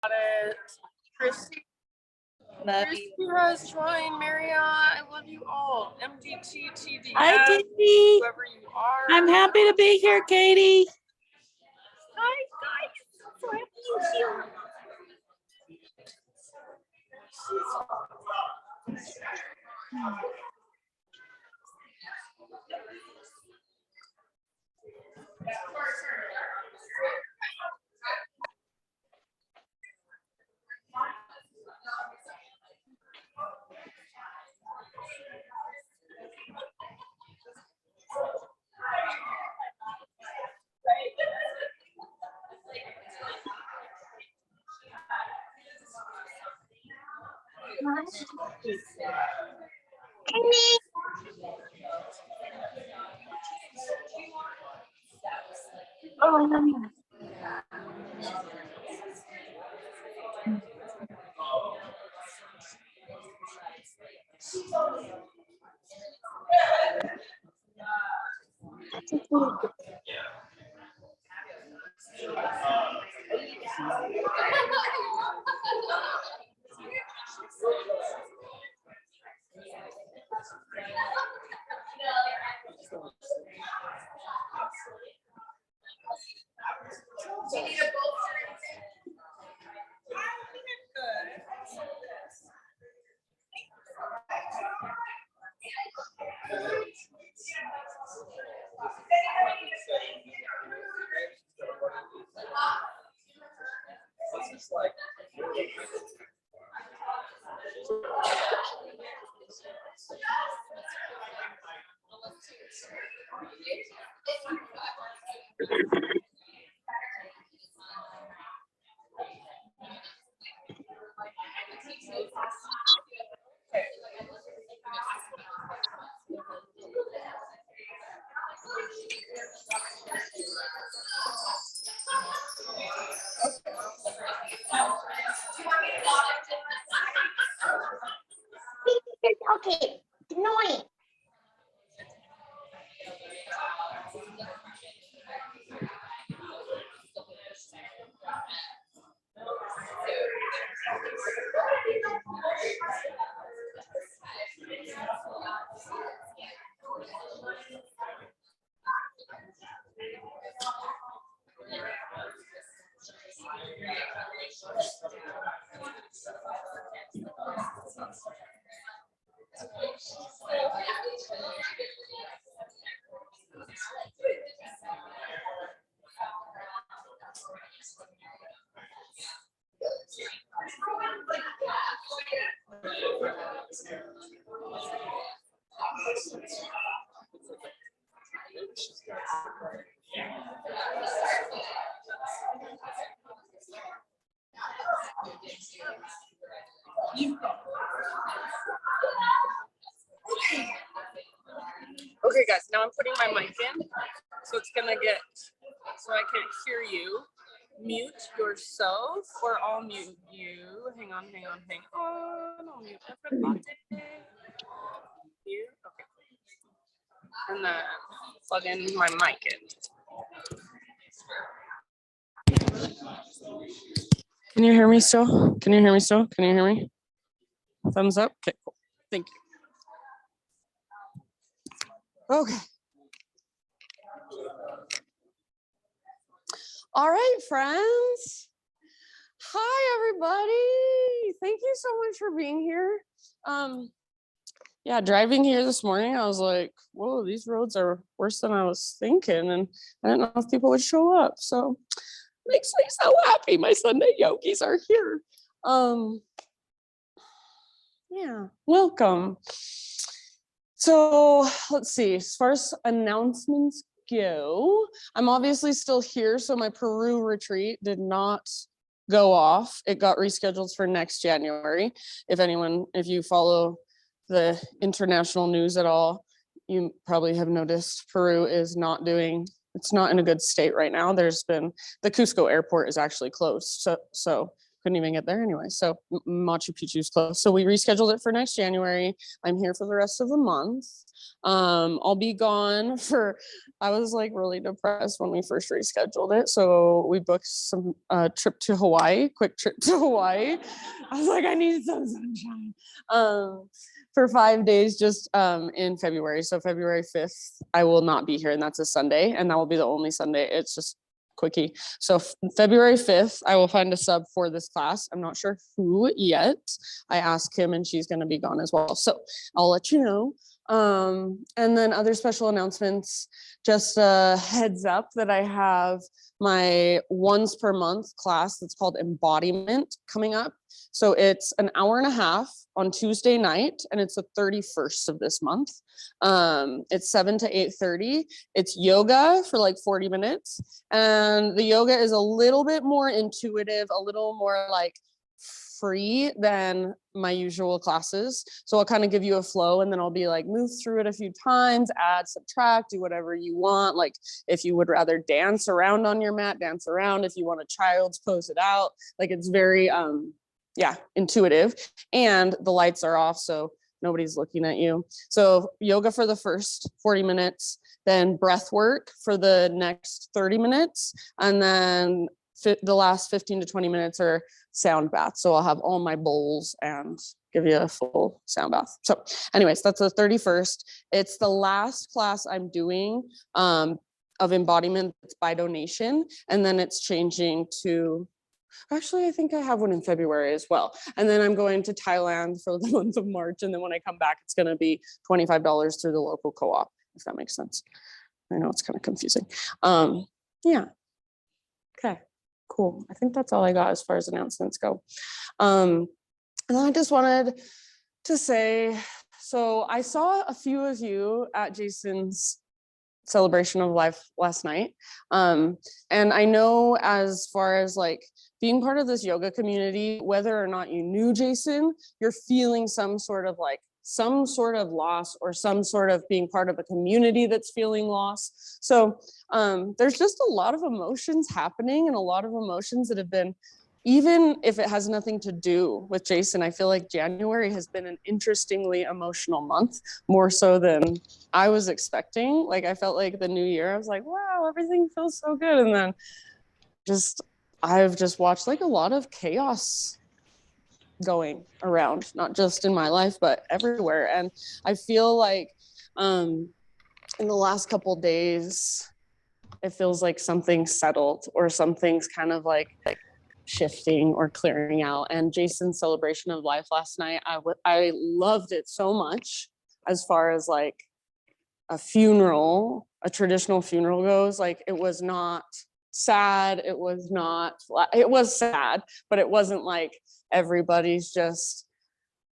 Got it. Christy. Love Christy you. has joined. Maria, I love you all. MDT, TDS, Hi, Katie. whoever you are. I'm happy to be here, Katie. Hi, guys. So happy you're here. Okay, annoying. Okay, guys, now I'm putting my mic in, so it's gonna get, so I can't hear you. Mute yourself, or I'll mute you. Hang on. I'll mute everybody. Mute, okay. And then plug in my mic in. Can you hear me still? Can you hear me? Thumbs up? Okay, cool. Thank you. Okay. All right, friends. Hi, everybody. Thank you so much for being here. Yeah, driving here this morning, I was like, whoa, these roads are worse than I was thinking. And I didn't know if people would show up. So makes me so happy. My Sunday yogis are here. Yeah, welcome. So let's see, as far as announcements go, I'm obviously still here. So my Peru retreat did not go off. It got rescheduled for next January. If you follow the international news at all, you probably have noticed Peru is it's not in a good state right now. The Cusco airport is actually closed. So couldn't even get there anyway. So Machu Picchu's closed. So we rescheduled it for next January. I'm here for the rest of the month. I'll be gone I was like really depressed when we first rescheduled it. So we booked some trip to Hawaii, quick trip to Hawaii. I was like, I need some sunshine. For 5 days just in February. So February 5th, I will not be here, and that's a Sunday, and that will be the only Sunday. It's just quickie. So February 5th, I will find a sub for this class. I'm not sure who yet. I asked him, and she's going to be gone as well. So I'll let you know. And then other special announcements, just a heads up that I have my once per month class that's called Embodiment coming up. So it's an hour and a half on Tuesday night, and it's the 31st of this month. It's 7 to 8:30. It's yoga for like 40 minutes. And the yoga is a little bit more intuitive, a little more like free than my usual classes. So I'll kind of give you a flow, and then I'll be like, move through it a few times, add, subtract, do whatever you want. Like if you would rather dance around on your mat, dance around. If you want a child's pose it out. Like it's very, intuitive, and the lights are off. So nobody's looking at you. So yoga for the first 40 minutes, then breath work for the next 30 minutes. And then the last 15 to 20 minutes are sound baths. So I'll have all my bowls and give you a full sound bath. So anyways, that's the 31st. It's the last class I'm doing of embodiment by donation. And then it's changing to, actually, I think I have one in February as well. And then I'm going to Thailand for the month of March. And then when I come back, it's going to be $25 through the local co-op, if that makes sense. I know it's kind of confusing. Yeah. Okay, cool. I think that's all I got as far as announcements go. And then I just wanted to say, so I saw a few of you at Jason's celebration of life last night. And I know as far as like being part of this yoga community, whether or not you knew Jason, you're feeling some sort of loss, or some sort of being part of a community that's feeling loss. So there's just a lot of emotions happening, and a lot of emotions that have been, even if it has nothing to do with Jason, I feel like January has been an interestingly emotional month, more so than I was expecting. Like I felt like the new year, I was like, wow, everything feels so good. And then I've just watched like a lot of chaos going around, not just in my life, but everywhere. And I feel like in the last couple of days, it feels like something's settled, or something's kind of like shifting or clearing out. And Jason's celebration of life last night, I loved it so much. As far as like a traditional funeral goes, like it was not sad, it was sad, but it wasn't like everybody's just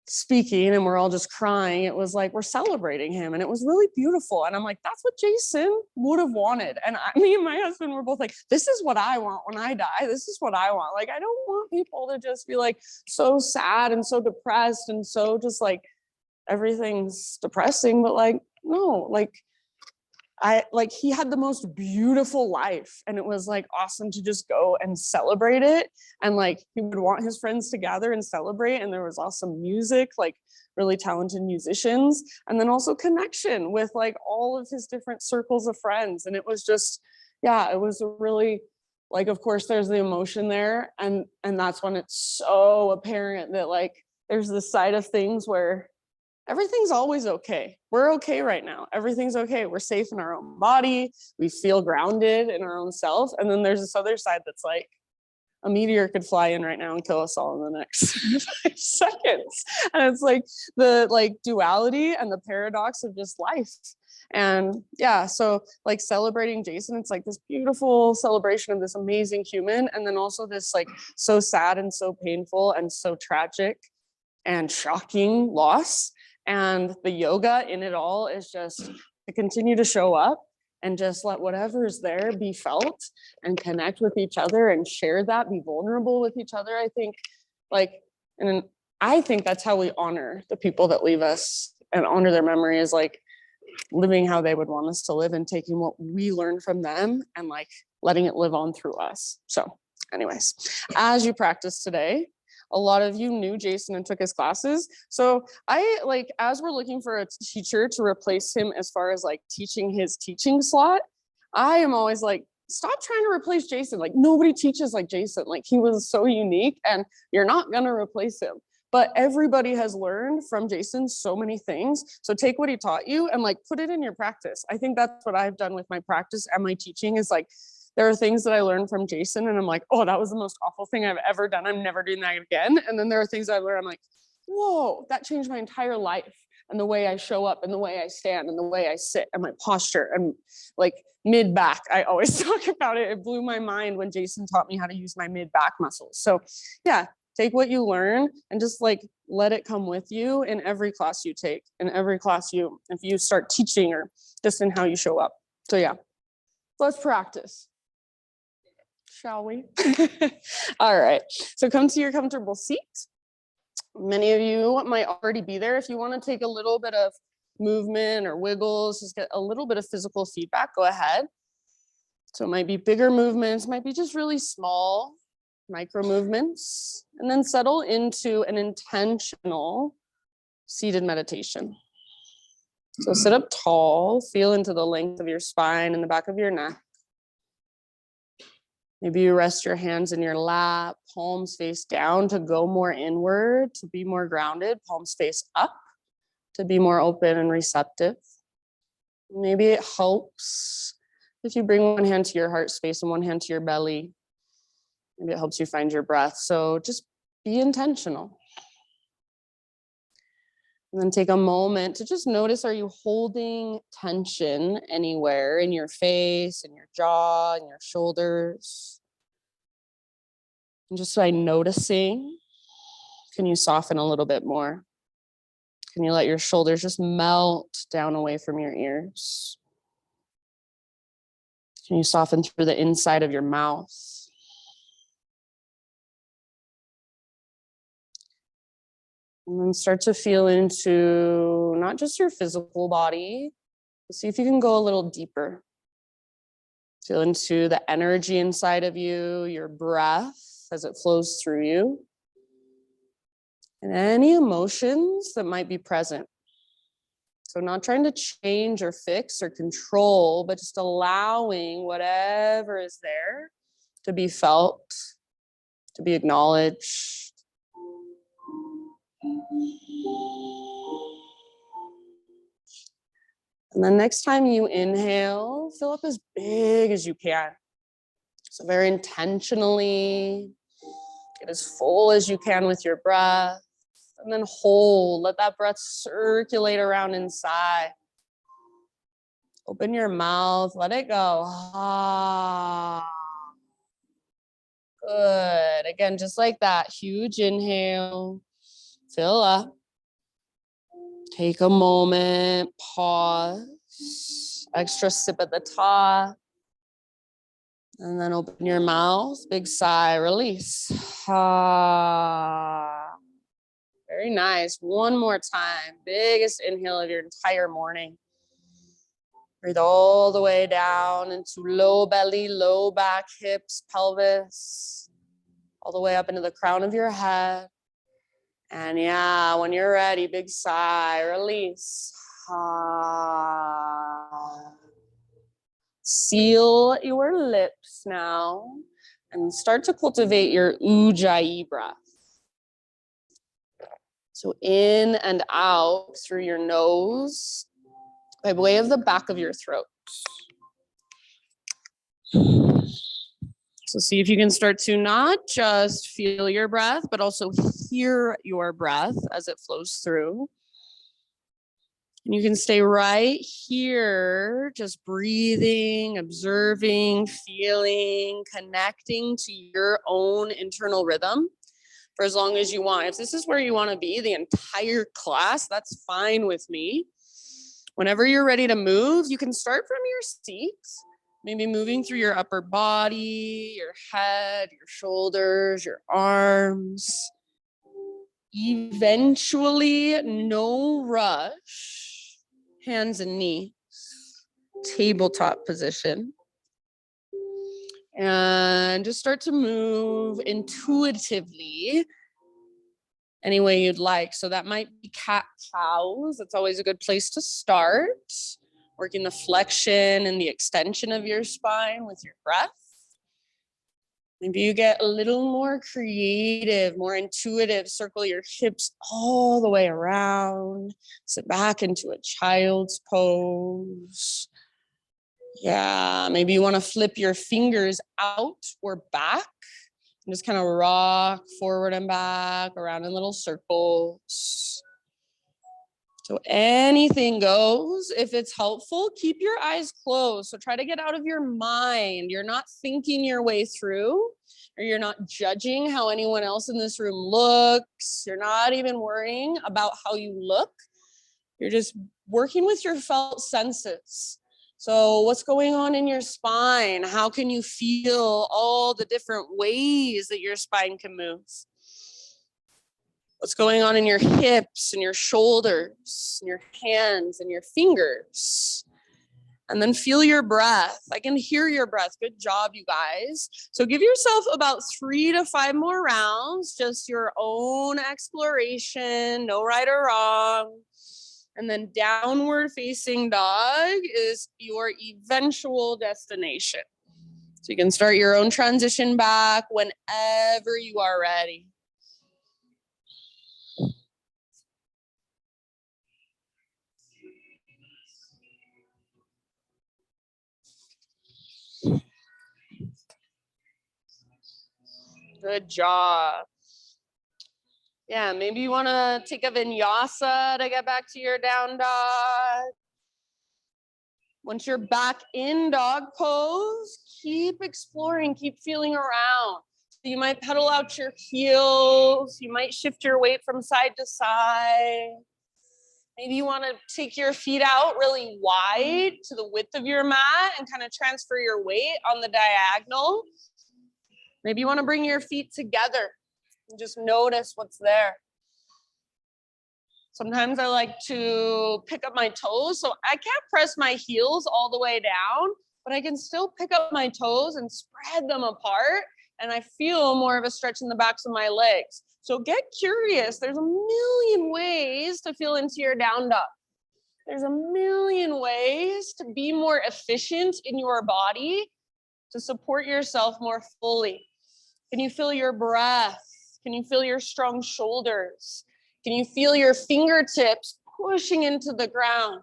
speaking and we're all just crying. It was like we're celebrating him, and it was really beautiful. And I'm like, that's what Jason would have wanted. And me and my husband were both like, this is what I want when I die. This is what I want. Like I don't want people to just be like so sad and so depressed and so just like everything's depressing, but like no, like he had the most beautiful life, and it was like awesome to just go and celebrate it. And like he would want his friends to gather and celebrate, and there was awesome music, like really talented musicians, and then also connection with like all of his different circles of friends. And it was just, yeah, it was really like, of course there's the emotion there, and that's when it's so apparent that like there's this side of things where everything's always okay. We're okay right now. Everything's okay. We're safe in our own body. We feel grounded in our own self. And then there's this other side that's like a meteor could fly in right now and kill us all in the next 5 seconds. And it's like the like duality and the paradox of just life. And yeah, so like celebrating Jason, it's like this beautiful celebration of this amazing human. And then also this like so sad and so painful and so tragic and shocking loss. And the yoga in it all is just to continue to show up and just let whatever is there be felt and connect with each other and share that, be vulnerable with each other. I think I think that's how we honor the people that leave us and honor their memory, is like living how they would want us to live and taking what we learn from them and like letting it live on through us. So Anyways, as you practice today, a lot of you knew Jason and took his classes. So I like, as we're looking for a teacher to replace him as far as like teaching his teaching slot, I am always like, stop trying to replace Jason. Like nobody teaches like Jason. Like he was so unique and you're not gonna replace him. But everybody has learned from Jason so many things. So take what he taught you and like put it in your practice. I think that's what I've done with my practice and my teaching is like, there are things that I learned from Jason and I'm like, oh, that was the most awful thing I've ever done. I'm never doing that again. And then there are things I learned, I'm like, whoa, that changed my entire life and the way I show up and the way I stand and the way I sit and my posture and like mid back. I always talk about it. It blew my mind when Jason taught me how to use my mid back muscles. So yeah, take what you learn and just like let it come with you in every class you take, in every class if you start teaching or just in how you show up. So yeah, let's practice. Shall we? All right, so come to your comfortable seat. Many of you might already be there. If you want to take a little bit of movement or wiggles, just get a little bit of physical feedback, go ahead. So it might be bigger movements, might be just really small micro movements, and then settle into an intentional seated meditation. So sit up tall, feel into the length of your spine and the back of your neck. Maybe you rest your hands in your lap, palms face down to go more inward, to be more grounded, palms face up, to be more open and receptive. Maybe it helps if you bring one hand to your heart space and one hand to your belly. Maybe it helps you find your breath. So just be intentional. And then take a moment to just notice, are you holding tension anywhere in your face, in your jaw, in your shoulders? And just by noticing, can you soften a little bit more? Can you let your shoulders just melt down away from your ears? Can you soften through the inside of your mouth? And then start to feel into not just your physical body, but see if you can go a little deeper. Feel into the energy inside of you, your breath as it flows through you, and any emotions that might be present. So not trying to change or fix or control, but just allowing whatever is there to be felt, to be acknowledged. And then next time you inhale, fill up as big as you can. So very intentionally, get as full as you can with your breath. And then hold, let that breath circulate around inside. Open your mouth, let it go. Ah. Good. Again, just like that, huge inhale, fill up. Take a moment, pause, extra sip at the top. And then open your mouth, big sigh, release. Ah. Very nice. One more time. Biggest inhale of your entire morning. Breathe all the way down into low belly, low back, hips, pelvis, all the way up into the crown of your head. And yeah, when you're ready, big sigh, release. Ah. Seal your lips now and start to cultivate your Ujjayi breath. So in and out through your nose by way of the back of your throat. So see if you can start to not just feel your breath, but also hear your breath as it flows through. And you can stay right here, just breathing, observing, feeling, connecting to your own internal rhythm for as long as you want. If this is where you want to be the entire class, that's fine with me. Whenever you're ready to move, you can start from your seat, maybe moving through your upper body, your head, your shoulders, your arms. Eventually, no rush, hands and knees, tabletop position. And just start to move intuitively any way you'd like. So that might be cat cows. That's always a good place to start. Working the flexion and the extension of your spine with your breath. Maybe you get a little more creative, more intuitive. Circle your hips all the way around. Sit back into a child's pose. Yeah, maybe you want to flip your fingers out or back. And just kind of rock forward and back around in little circles. So anything goes. If it's helpful, keep your eyes closed. So try to get out of your mind. You're not thinking your way through, or you're not judging how anyone else in this room looks. You're not even worrying about how you look. You're just working with your felt senses. So what's going on in your spine? How can you feel all the different ways that your spine can move? What's going on in your hips and your shoulders and your hands and your fingers? And then feel your breath. I can hear your breath. Good job, you guys. So give yourself about 3 to 5 more rounds, just your own exploration, no right or wrong. And then downward facing dog is your eventual destination. So you can start your own transition back whenever you are ready. Good job. Yeah, maybe you want to take a vinyasa to get back to your down dog. Once you're back in dog pose, keep exploring, keep feeling around. So you might pedal out your heels. You might shift your weight from side to side. Maybe you want to take your feet out really wide to the width of your mat and kind of transfer your weight on the diagonal. Maybe you want to bring your feet together and just notice what's there. Sometimes I like to pick up my toes. So I can't press my heels all the way down, but I can still pick up my toes and spread them apart. And I feel more of a stretch in the backs of my legs. So get curious. There's a million ways to feel into your down dog. There's a million ways to be more efficient in your body, to support yourself more fully. Can you feel your breath? Can you feel your strong shoulders? Can you feel your fingertips pushing into the ground?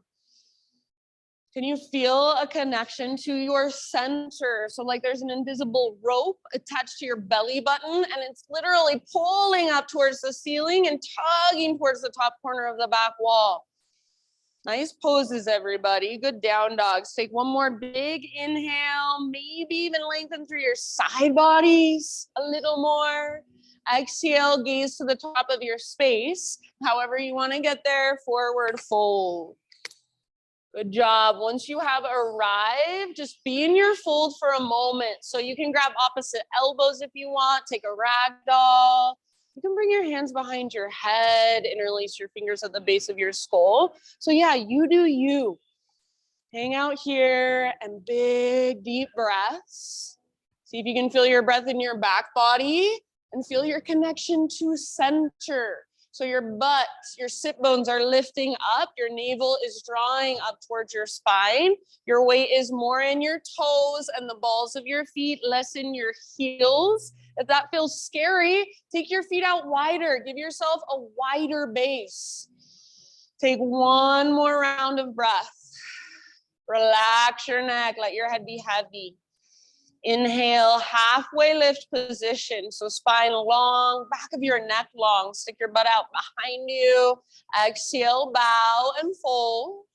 Can you feel a connection to your center? So like there's an invisible rope attached to your belly button and it's literally pulling up towards the ceiling and tugging towards the top corner of the back wall. Nice poses, everybody. Good down dogs. Take one more big inhale, maybe even lengthen through your side bodies a little more. Exhale, gaze to the top of your space. However you want to get there, forward fold. Good job. Once you have arrived, just be in your fold for a moment. So you can grab opposite elbows if you want, take a ragdoll. You can bring your hands behind your head, interlace your fingers at the base of your skull. So yeah, you do you. Hang out here and big, deep breaths. See if you can feel your breath in your back body and feel your connection to center. So your butt, your sit bones are lifting up. Your navel is drawing up towards your spine. Your weight is more in your toes and the balls of your feet, less in your heels. If that feels scary, take your feet out wider. Give yourself a wider base. Take one more round of breath. Relax your neck. Let your head be heavy. Inhale, halfway lift position. So spine long, back of your neck long. Stick your butt out behind you. Exhale, bow and fold.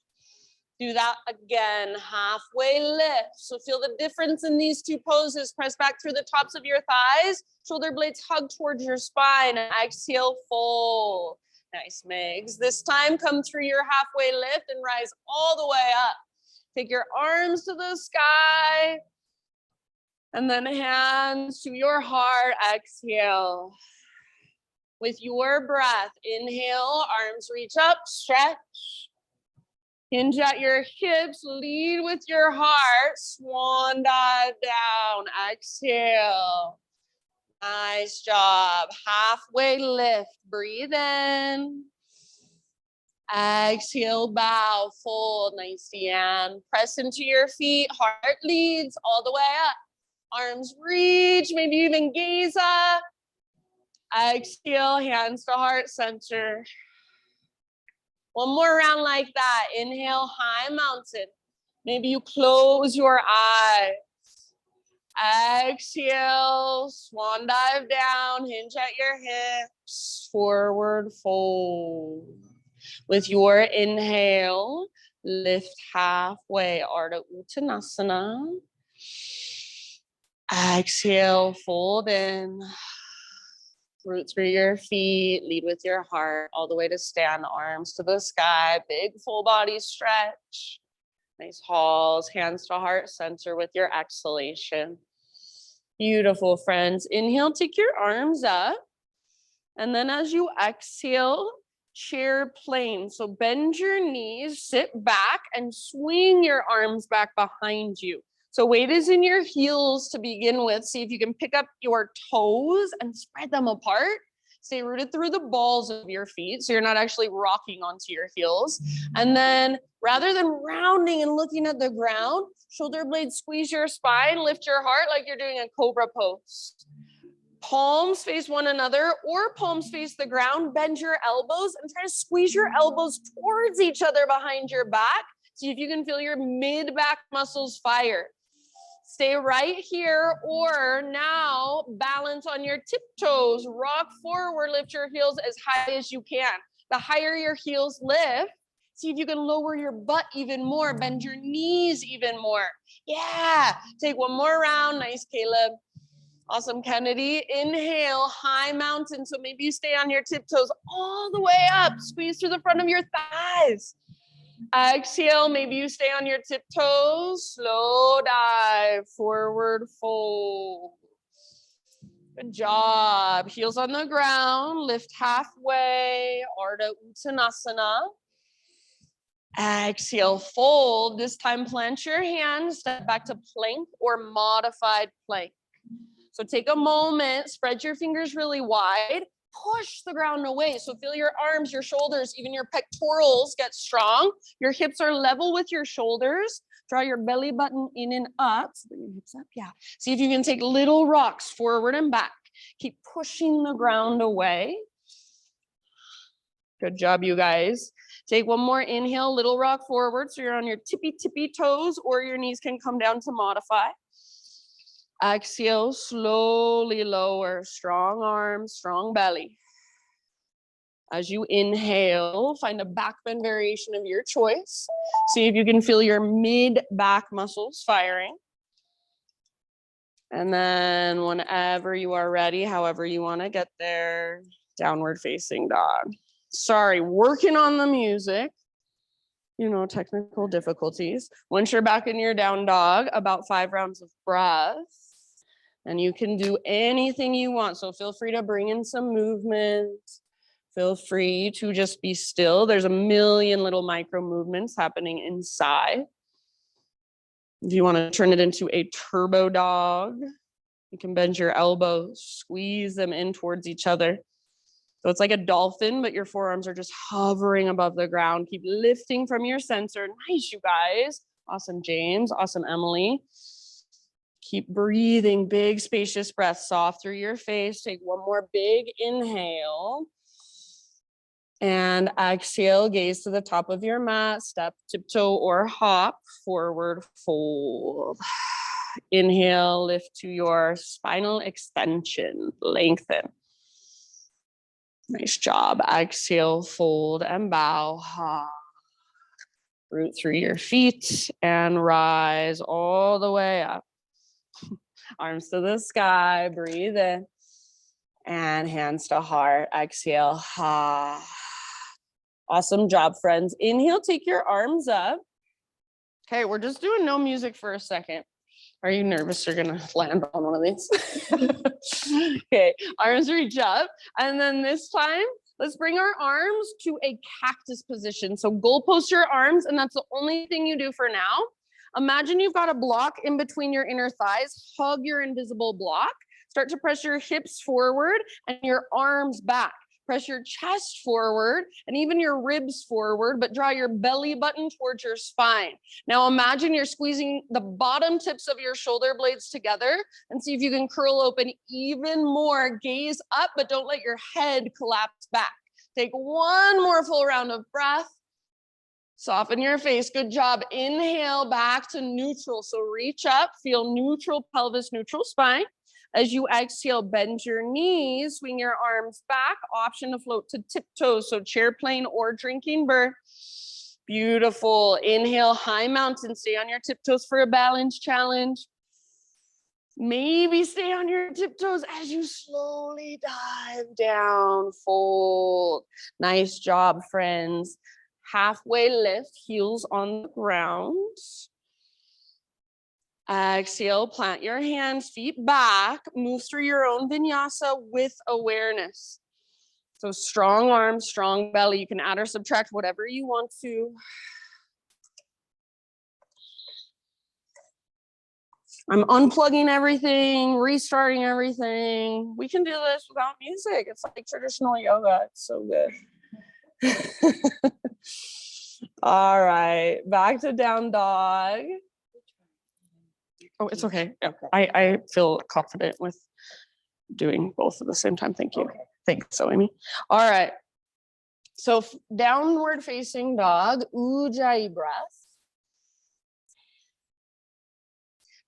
Do that again, halfway lift. So feel the difference in these two poses. Press back through the tops of your thighs. Shoulder blades hug towards your spine. Exhale, fold. Nice, Megs. This time, come through your halfway lift and rise all the way up. Take your arms to the sky. And then hands to your heart, exhale. With your breath, inhale, arms reach up, stretch. Hinge at your hips, lead with your heart, swan dive down, exhale. Nice job. Halfway lift, breathe in. Exhale, bow, fold, nice Deanne. Press into your feet, heart leads all the way up. Arms reach, maybe even gaze up. Exhale, hands to heart center. One more round like that. Inhale, high mountain. Maybe you close your eyes. Exhale, swan dive down, hinge at your hips, forward fold. With your inhale, lift halfway, Ardha Uttanasana. Exhale, fold in. Root through your feet, lead with your heart, all the way to stand, arms to the sky, big full body stretch. Nice halls, hands to heart center with your exhalation. Beautiful, friends. Inhale, take your arms up. And then as you exhale, chair plane. So bend your knees, sit back, and swing your arms back behind you. So weight is in your heels to begin with. See if you can pick up your toes and spread them apart. Stay rooted through the balls of your feet, so you're not actually rocking onto your heels. And then rather than rounding and looking at the ground, shoulder blades squeeze your spine, lift your heart like you're doing a cobra pose. Palms face one another or palms face the ground. Bend your elbows and try to squeeze your elbows towards each other behind your back. See if you can feel your mid-back muscles fire. Stay right here, or now balance on your tiptoes. Rock forward, lift your heels as high as you can. The higher your heels lift, see if you can lower your butt even more. Bend your knees even more. Yeah, take one more round. Nice, Caleb. Awesome, Kennedy. Inhale, high mountain. So maybe you stay on your tiptoes all the way up. Squeeze through the front of your thighs. Exhale, maybe you stay on your tiptoes. Slow dive, forward fold. Good job. Heels on the ground. Lift halfway. Ardha Uttanasana. Exhale, fold. This time plant your hands. Step back to plank or modified plank. So take a moment, spread your fingers really wide, push the ground away. So feel your arms, your shoulders, even your pectorals get strong. Your hips are level with your shoulders. Draw your belly button in and up. So bring your hips up, yeah. See if you can take little rocks forward and back. Keep pushing the ground away. Good job, you guys. Take one more inhale, little rock forward. So you're on your tippy toes, or your knees can come down to modify. Exhale, slowly lower, strong arms, strong belly. As you inhale, find a back bend variation of your choice. See if you can feel your mid-back muscles firing. And then whenever you are ready, however you want to get there, downward facing dog. Sorry, working on the music. You know, technical difficulties. Once you're back in your down dog, about 5 rounds of breath. And you can do anything you want. So feel free to bring in some movement. Feel free to just be still. There's a million little micro movements happening inside. If you want to turn it into a turbo dog, you can bend your elbows, squeeze them in towards each other. So it's like a dolphin, but your forearms are just hovering above the ground. Keep lifting from your center. Nice, you guys. Awesome, James. Awesome, Emily. Keep breathing, big spacious breath, soft through your face. Take one more big inhale. And exhale, gaze to the top of your mat, step, tiptoe, or hop, forward fold. Inhale, lift to your spinal extension, lengthen. Nice job. Exhale, fold and bow. Root through your feet and rise all the way up. Arms to the sky, breathe in. And hands to heart, exhale. Awesome job, friends. Inhale, take your arms up. Okay, we're just doing no music for a second. Are you nervous you're gonna land on one of these? Okay, arms reach up. And then this time, Let's bring our arms to a cactus position. So goalpost your arms, and that's the only thing you do for now. Imagine you've got a block in between your inner thighs. Hug your invisible block. Start to press your hips forward and your arms back. Press your chest forward and even your ribs forward, but draw your belly button towards your spine. Now imagine you're squeezing the bottom tips of your shoulder blades together and see if you can curl open even more. Gaze up, but don't let your head collapse back. Take one more full round of breath. Soften your face. Good job. Inhale back to neutral. So reach up, feel neutral pelvis, neutral spine. As you exhale, bend your knees, swing your arms back, option to float to tiptoes, so chair plane or drinking bird. Beautiful. Inhale, high mountain, stay on your tiptoes for a balance challenge. Maybe stay on your tiptoes as you slowly dive down, fold. Nice job, friends. Halfway lift, heels on the ground. Exhale, plant your hands, feet back, move through your own vinyasa with awareness. So strong arms, strong belly. You can add or subtract whatever you want to. I'm unplugging everything, restarting everything. We can do this without music. It's like traditional yoga. It's so good. All right, back to down dog. Oh, it's okay. Yeah, I feel confident with doing both at the same time. Thank you. Thanks, so Amy. All right. So downward facing dog, Ujjayi breath.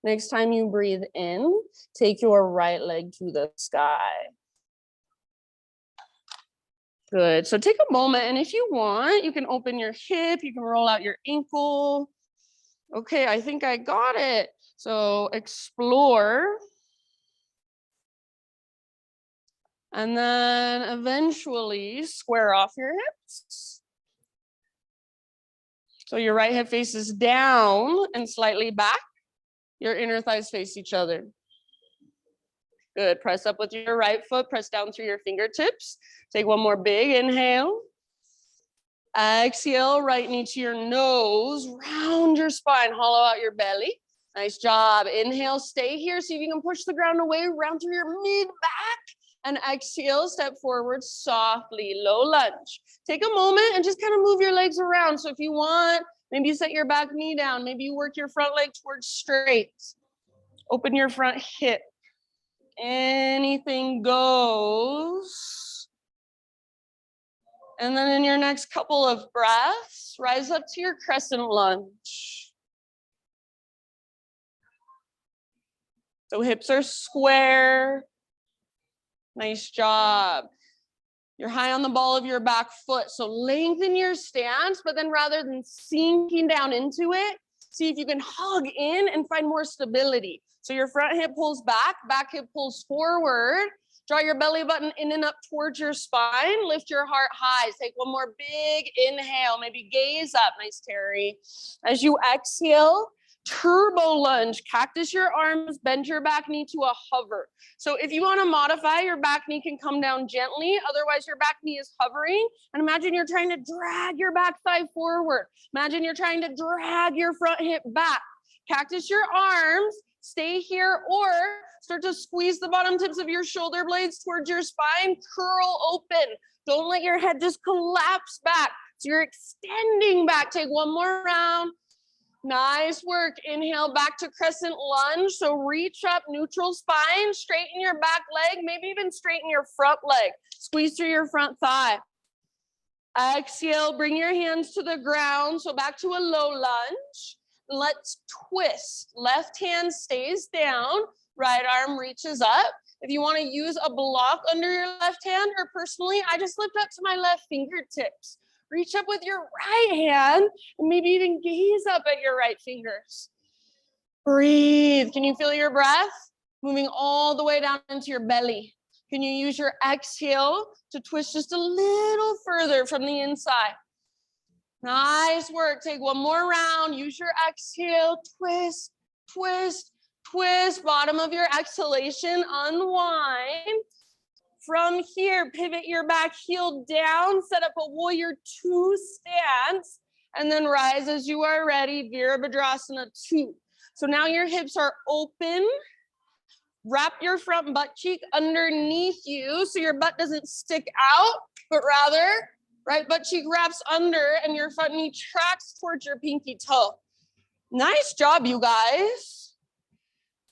Next time you breathe in, take your right leg to the sky. Good. So take a moment, and if you want, you can open your hip, you can roll out your ankle. Okay, I think I got it. So explore. And then eventually square off your hips. So your right hip faces down and slightly back. Your inner thighs face each other. Good. Press up with your right foot, press down through your fingertips. Take one more big inhale. Exhale, right knee to your nose, round your spine, hollow out your belly. Nice job. Inhale, stay here. See if you can push the ground away, round through your mid back. And exhale, step forward softly, low lunge. Take a moment and just kind of move your legs around. So if you want, maybe you set your back knee down. Maybe you work your front leg towards straight. Open your front hip. Anything goes. And then in your next couple of breaths, rise up to your crescent lunge. So hips are square. Nice job. You're high on the ball of your back foot. So lengthen your stance, but then rather than sinking down into it, see if you can hug in and find more stability. So your front hip pulls back hip pulls forward. Draw your belly button in and up towards your spine. Lift your heart high. Take one more big inhale. Maybe gaze up. Nice, Terry. As you exhale, turbo lunge. Cactus your arms. Bend your back knee to a hover. So if you want to modify, your back knee can come down gently. Otherwise, your back knee is hovering. And imagine you're trying to drag your back thigh forward. Imagine you're trying to drag your front hip back. Cactus your arms. Stay here or start to squeeze the bottom tips of your shoulder blades towards your spine. Curl open. Don't let your head just collapse back. So you're extending back. Take one more round. Nice work. Inhale back to crescent lunge. So reach up, neutral spine. Straighten your back leg. Maybe even straighten your front leg. Squeeze through your front thigh. Exhale. Bring your hands to the ground. So back to a low lunge. Let's twist. Left hand stays down. Right arm reaches up. If you want to use a block under your left hand, or personally, I just lift up to my left fingertips. Reach up with your right hand and maybe even gaze up at your right fingers. Breathe. Can you feel your breath? Moving all the way down into your belly. Can you use your exhale to twist just a little further from the inside? Nice work. Take one more round. Use your exhale. Twist, twist, twist. Bottom of your exhalation, unwind. From here, pivot your back heel down, set up a warrior 2 stance, and then rise as you are ready, Virabhadrasana 2. So now your hips are open. Wrap your front butt cheek underneath you so your butt doesn't stick out, but rather right butt cheek wraps under and your front knee tracks towards your pinky toe. Nice job, you guys.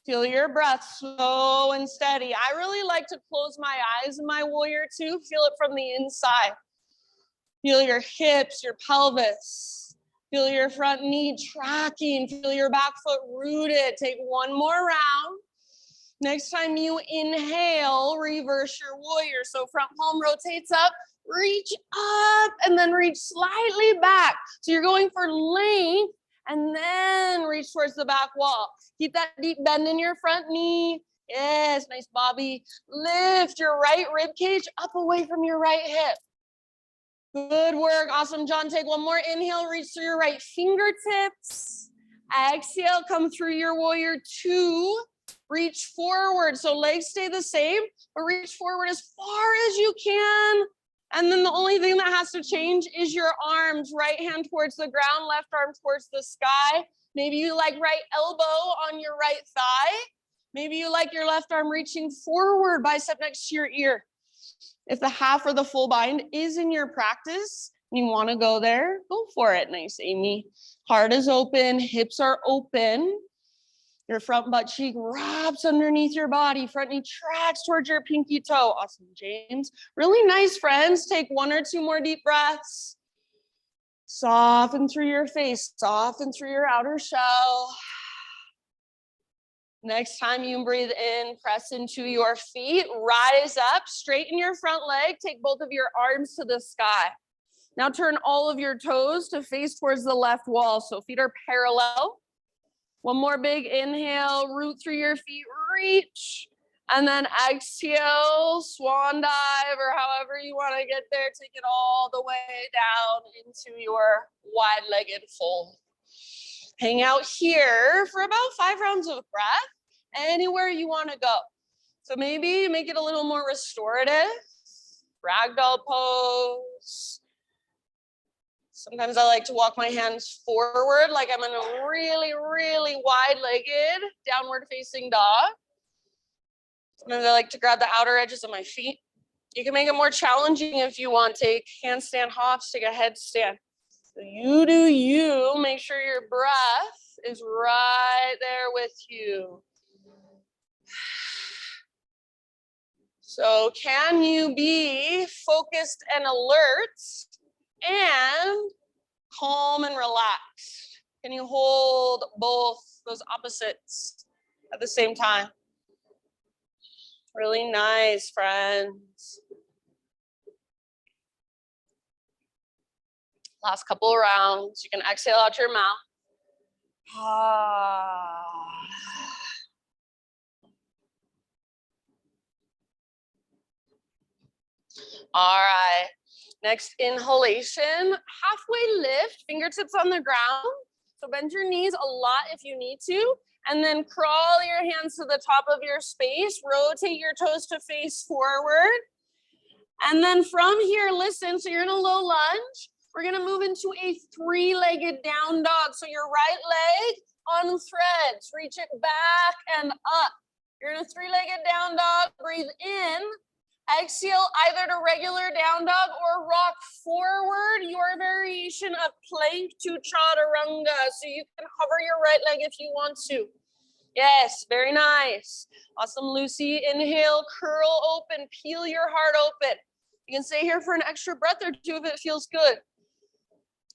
Feel your breath slow and steady. I really like to close my eyes in my warrior 2. Feel it from the inside. Feel your hips, your pelvis. Feel your front knee tracking. Feel your back foot rooted. Take one more round. Next time you inhale, reverse your warrior. So front palm rotates up, reach up, and then reach slightly back. So you're going for length, and then reach towards the back wall. Keep that deep bend in your front knee. Yes, nice, Bobby. Lift your right rib cage up away from your right hip. Good work. Awesome, John. Take one more inhale. Reach through your right fingertips. Exhale, come through your warrior 2. Reach forward. So legs stay the same, but reach forward as far as you can. And then the only thing that has to change is your arms. Right hand towards the ground, left arm towards the sky. Maybe you like right elbow on your right thigh. Maybe you like your left arm reaching forward, bicep next to your ear. If the half or the full bind is in your practice, and you want to go there, go for it. Nice, Amy. Heart is open, hips are open. Your front butt cheek wraps underneath your body. Front knee tracks towards your pinky toe. Awesome, James. Really nice, friends. Take 1 or 2 more deep breaths. Soften through your face. Soften through your outer shell. Next time you breathe in, press into your feet. Rise up, straighten your front leg. Take both of your arms to the sky. Now turn all of your toes to face towards the left wall. So feet are parallel. One more big inhale, root through your feet, reach. And then exhale, swan dive, or however you want to get there. Take it all the way down into your wide-legged fold. Hang out here for about 5 rounds of breath, anywhere you want to go. So maybe make it a little more restorative. Ragdoll pose. Sometimes I like to walk my hands forward like I'm in a really, really wide-legged downward facing dog. Sometimes I like to grab the outer edges of my feet. You can make it more challenging if you want. Take handstand hops, take a headstand. So you do you. Make sure your breath is right there with you. So can you be focused and alert and calm and relaxed? Can you hold both those opposites at the same time? Really nice, friends. Last couple of rounds. You can exhale out your mouth. All right. Next inhalation, halfway lift, fingertips on the ground. So bend your knees a lot if you need to. And then crawl your hands to the top of your space. Rotate your toes to face forward. And then from here, listen, so you're in a low lunge. We're gonna move into a 3-legged down dog. So your right leg on threads, reach it back and up. You're in a 3-legged down dog, breathe in. Exhale either to regular down dog or rock forward, your variation of plank to chaturanga. So you can hover your right leg if you want to. Yes, very nice. Awesome, Lucy. Inhale, curl open, peel your heart open. You can stay here for an extra breath or 2 if it feels good.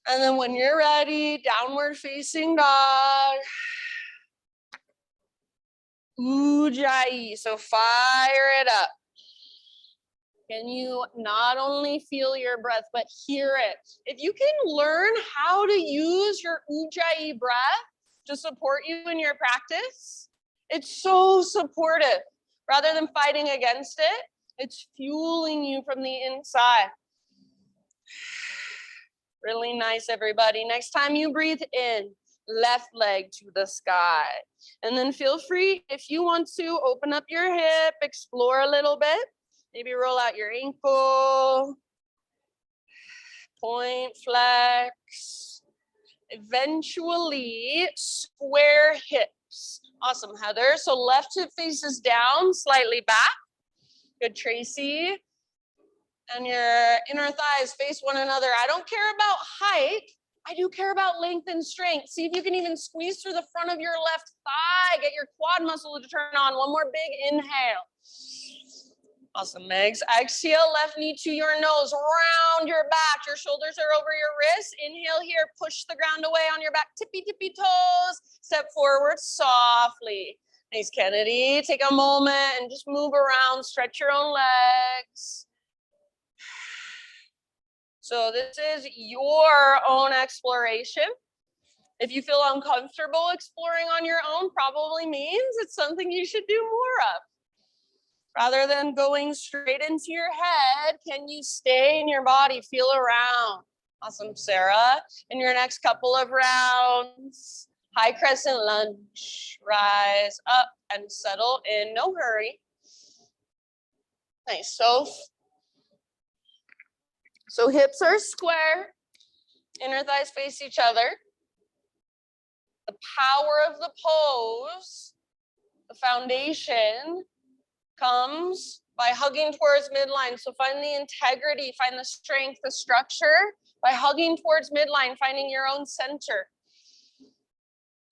And then when you're ready, downward facing dog. Ujjayi, so fire it up. Can you not only feel your breath, but hear it? If you can learn how to use your Ujjayi breath to support you in your practice, it's so supportive. Rather than fighting against it, it's fueling you from the inside. Really nice, everybody. Next time you breathe in, left leg to the sky. And then feel free, if you want to, open up your hip, explore a little bit. Maybe roll out your ankle. Point flex. Eventually square hips. Awesome, Heather. So left hip faces down, slightly back. Good, Tracy. And your inner thighs face one another. I don't care about height. I do care about length and strength. See if you can even squeeze through the front of your left thigh. Get your quad muscle to turn on. One more big inhale. Awesome, Megs. Exhale, left knee to your nose. Round your back. Your shoulders are over your wrists. Inhale here. Push the ground away on your back. Tippy, tippy toes. Step forward softly. Nice, Kennedy. Take a moment and just move around. Stretch your own legs. So this is your own exploration. If you feel uncomfortable exploring on your own, probably means it's something you should do more of. Rather than going straight into your head, can you stay in your body, feel around? Awesome, Sarah. In your next couple of rounds, high crescent lunge, rise up and settle in, no hurry. Nice, So hips are square, inner thighs face each other. The power of the pose, the foundation, comes by hugging towards midline. So find the integrity, find the strength, the structure by hugging towards midline, finding your own center.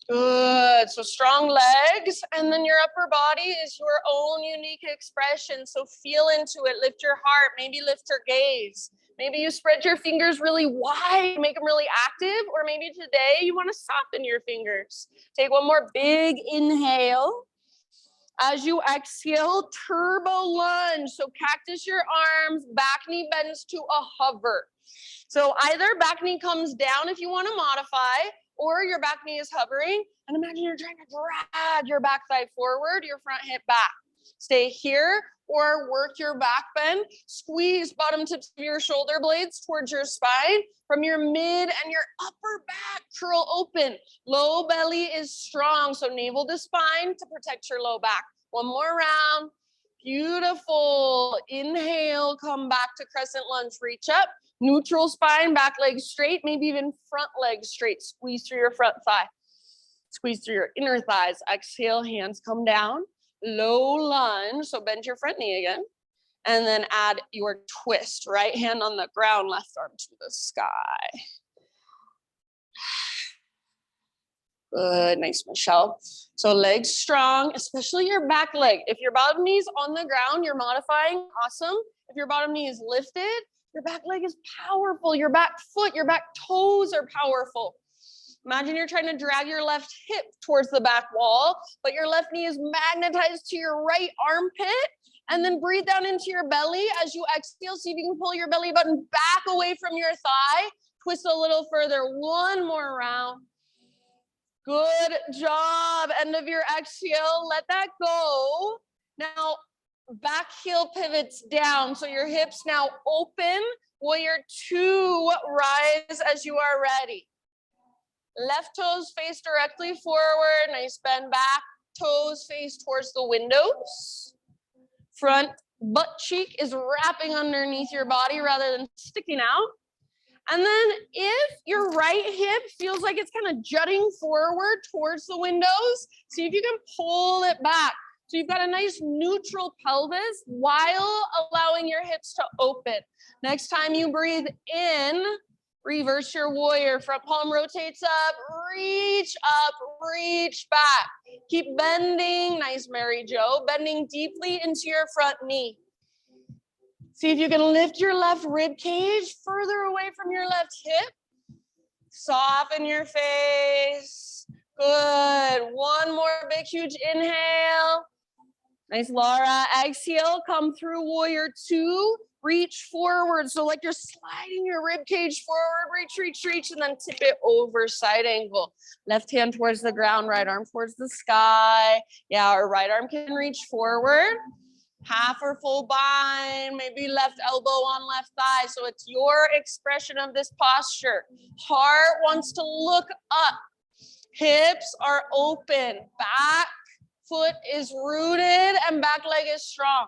Good, so strong legs, and then your upper body is your own unique expression. So feel into it, lift your heart, maybe lift your gaze. Maybe you spread your fingers really wide, make them really active, or maybe today you want to soften your fingers. Take one more big inhale. As you exhale, turbo lunge. So cactus your arms, back knee bends to a hover. So either back knee comes down if you want to modify, or your back knee is hovering. And imagine you're trying to drag your back thigh forward, your front hip back. Stay here or work your back bend. Squeeze bottom tips of your shoulder blades towards your spine. From your mid and your upper back, curl open. Low belly is strong, so navel to spine to protect your low back. One more round. Beautiful. Inhale, come back to crescent lunge. Reach up. Neutral spine, back leg straight, maybe even front leg straight. Squeeze through your front thigh. Squeeze through your inner thighs. Exhale, hands come down. Low lunge, so bend your front knee again. And then add your twist. Right hand on the ground, left arm to the sky. Good, nice, Michelle. So legs strong, especially your back leg. If your bottom knee is on the ground, you're modifying, awesome. If your bottom knee is lifted, your back leg is powerful. Your back foot, your back toes are powerful. Imagine you're trying to drag your left hip towards the back wall, but your left knee is magnetized to your right armpit. And then breathe down into your belly as you exhale. See if you can pull your belly button back away from your thigh. Twist a little further. One more round. Good job. End of your exhale. Let that go. Now, back heel pivots down. So your hips now open. Warrior two, rise as you are ready. Left toes face directly forward. Nice bend back. Toes face towards the windows. Front butt cheek is wrapping underneath your body rather than sticking out. And then if your right hip feels like it's kind of jutting forward towards the windows, see if you can pull it back. So you've got a nice neutral pelvis while allowing your hips to open. Next time you breathe in, reverse your warrior. Front palm rotates up, reach back. Keep bending, nice Mary Jo, bending deeply into your front knee. See if you can lift your left rib cage further away from your left hip. Soften your face. Good. One more big, huge inhale. Nice, Laura. Exhale, come through warrior two. Reach forward. So like you're sliding your rib cage forward, reach, and then tip it over, side angle. Left hand towards the ground, right arm towards the sky. Yeah, our right arm can reach forward. Half or full bind, maybe left elbow on left thigh. So it's your expression of this posture. Heart wants to look up. Hips are open. Back foot is rooted and back leg is strong.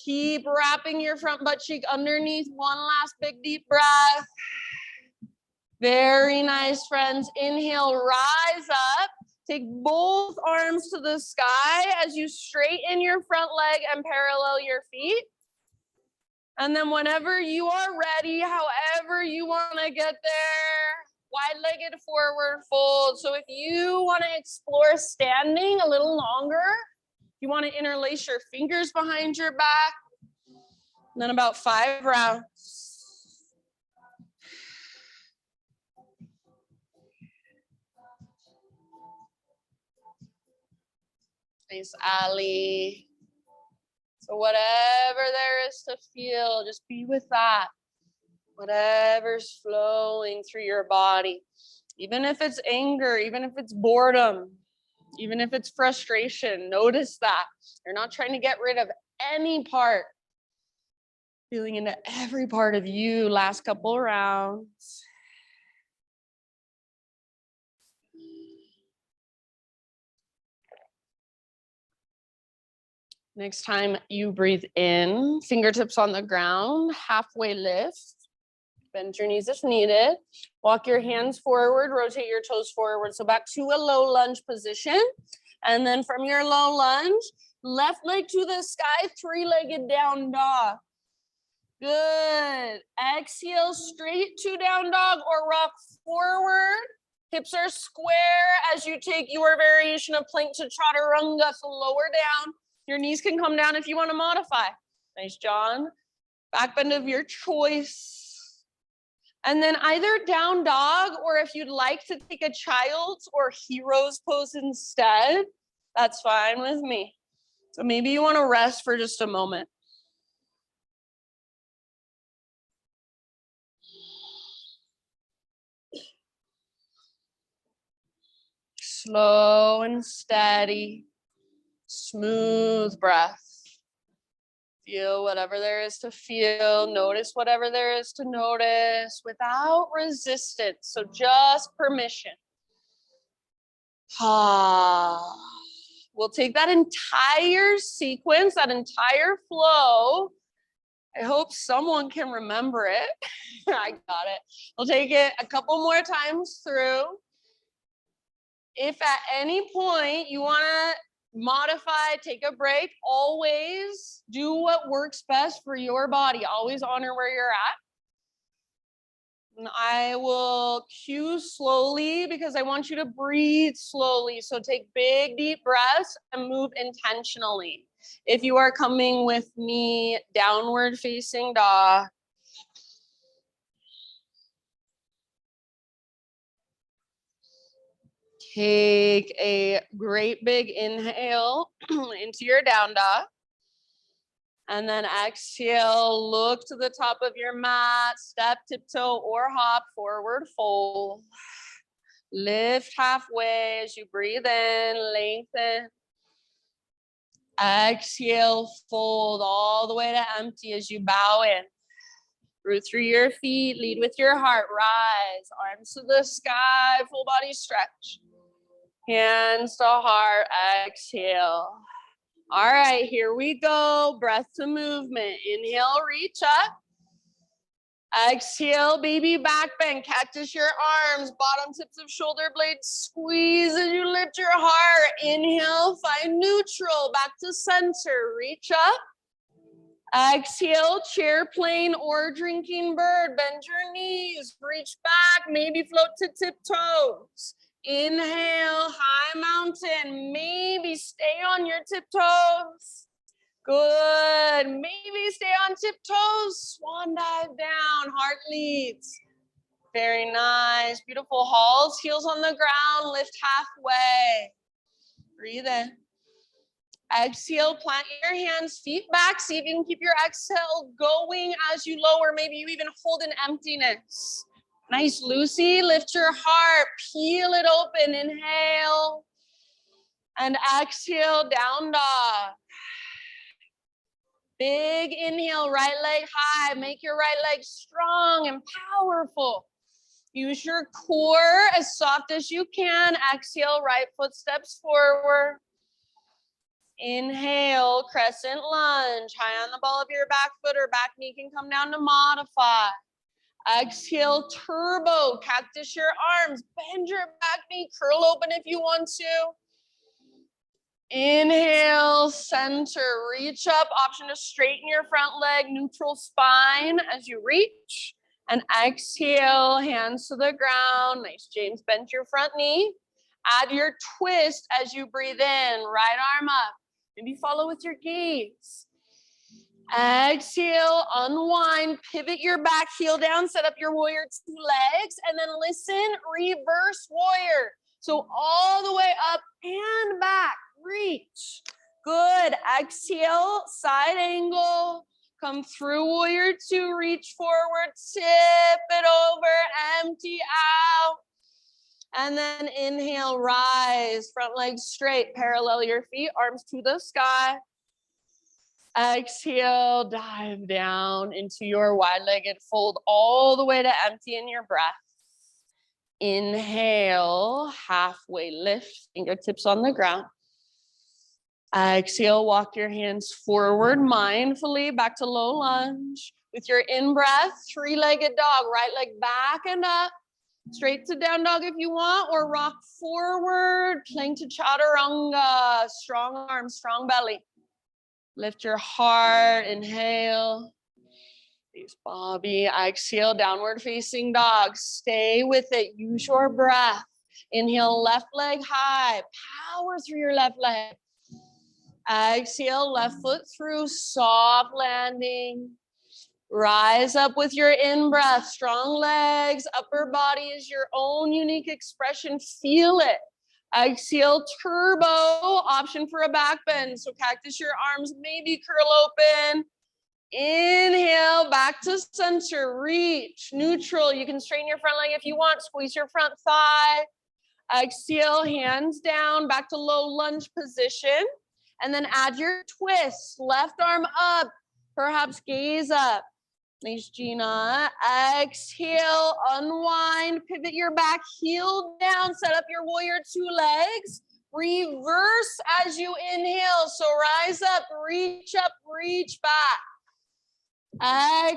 Keep wrapping your front butt cheek underneath. One last big deep breath. Very nice, friends. Inhale, rise up. Take both arms to the sky as you straighten your front leg and parallel your feet. And then whenever you are ready, however you want to get there, wide-legged forward fold. So if you want to explore standing a little longer, you want to interlace your fingers behind your back. And then about 5 rounds. Nice, Ali. So whatever there is to feel, just be with that. Whatever's flowing through your body. Even if it's anger, even if it's boredom, even if it's frustration, notice that. You're not trying to get rid of any part. Feeling into every part of you. Last couple rounds. Next time you breathe in, fingertips on the ground, halfway lift. Bend your knees if needed. Walk your hands forward, rotate your toes forward. So back to a low lunge position. And then from your low lunge, left leg to the sky, 3-legged down dog. Good. Exhale straight to down dog or rock forward. Hips are square as you take your variation of plank to chaturanga. So lower down. Your knees can come down if you want to modify. Nice, John. Back bend of your choice. And then either down dog, or if you'd like to take a child's or hero's pose instead, that's fine with me. So maybe you want to rest for just a moment. Slow and steady, smooth breath. Feel whatever there is to feel. Notice whatever there is to notice without resistance. So just permission. We'll take that entire sequence, that entire flow. I hope someone can remember it. I got it. We'll take it a couple more times through. If at any point you want to modify, take a break, always do what works best for your body. Always honor where you're at. And I will cue slowly because I want you to breathe slowly. So take big, deep breaths and move intentionally. If you are coming with me, downward facing dog. Take a great big inhale into your down dog. And then exhale, look to the top of your mat, step, tiptoe, or hop, forward fold. Lift halfway as you breathe in, lengthen. Exhale, fold all the way to empty as you bow in. Root through your feet, lead with your heart, rise, arms to the sky, full body stretch. Hands to heart, exhale. All right, here we go. Breath to movement. Inhale, reach up. Exhale, baby back bend. Cactus your arms, bottom tips of shoulder blades squeeze as you lift your heart. Inhale, find neutral, back to center. Reach up. Exhale, chair plane or drinking bird. Bend your knees, reach back, maybe float to tiptoes. Inhale, high mountain, maybe stay on your tiptoes. Good, maybe stay on tiptoes, swan dive down, heart leads. Very nice, beautiful halls, heels on the ground, lift halfway. Breathe in. Exhale, plant your hands, feet back, see if you can keep your exhale going as you lower, maybe you even hold an emptiness. Nice, Lucy. Lift your heart. Peel it open. Inhale. And exhale, down dog. Big inhale, right leg high. Make your right leg strong and powerful. Use your core as soft as you can. Exhale, right foot steps forward. Inhale, crescent lunge. High on the ball of your back foot or back knee can come down to modify. Exhale, turbo, cactus your arms. Bend your back knee, curl open if you want to. Inhale, center, reach up. Option to straighten your front leg, neutral spine as you reach. And exhale, hands to the ground. Nice, James, bend your front knee. Add your twist as you breathe in, right arm up. Maybe follow with your gaze. Exhale, unwind, pivot your back heel down, set up your warrior two legs, and then listen, reverse warrior. So all the way up and back, reach. Good, exhale, side angle. Come through warrior two, reach forward, tip it over, empty out. And then inhale, rise, front leg straight, parallel your feet, arms to the sky. Exhale, dive down into your wide-legged fold all the way to empty in your breath. Inhale, halfway lift, fingertips on the ground. Exhale, walk your hands forward mindfully back to low lunge. With your in-breath, three-legged dog, right leg back and up. Straight to down dog if you want, or rock forward, plank to chaturanga. Strong arms, strong belly. Lift your heart, inhale. Please, Bobby. Exhale, downward facing dog. Stay with it, use your breath. Inhale, left leg high. Power through your left leg. Exhale, left foot through, soft landing. Rise up with your in-breath, strong legs, upper body is your own unique expression, feel it. Exhale, turbo, option for a back bend. So cactus your arms, maybe curl open. Inhale, back to center, reach, neutral. You can straighten your front leg if you want, squeeze your front thigh. Exhale, hands down, back to low lunge position. And then add your twist, left arm up, perhaps gaze up. Nice, Gina. Exhale, unwind, pivot your back heel down, set up your warrior two legs. Reverse as you inhale. So rise up, reach back.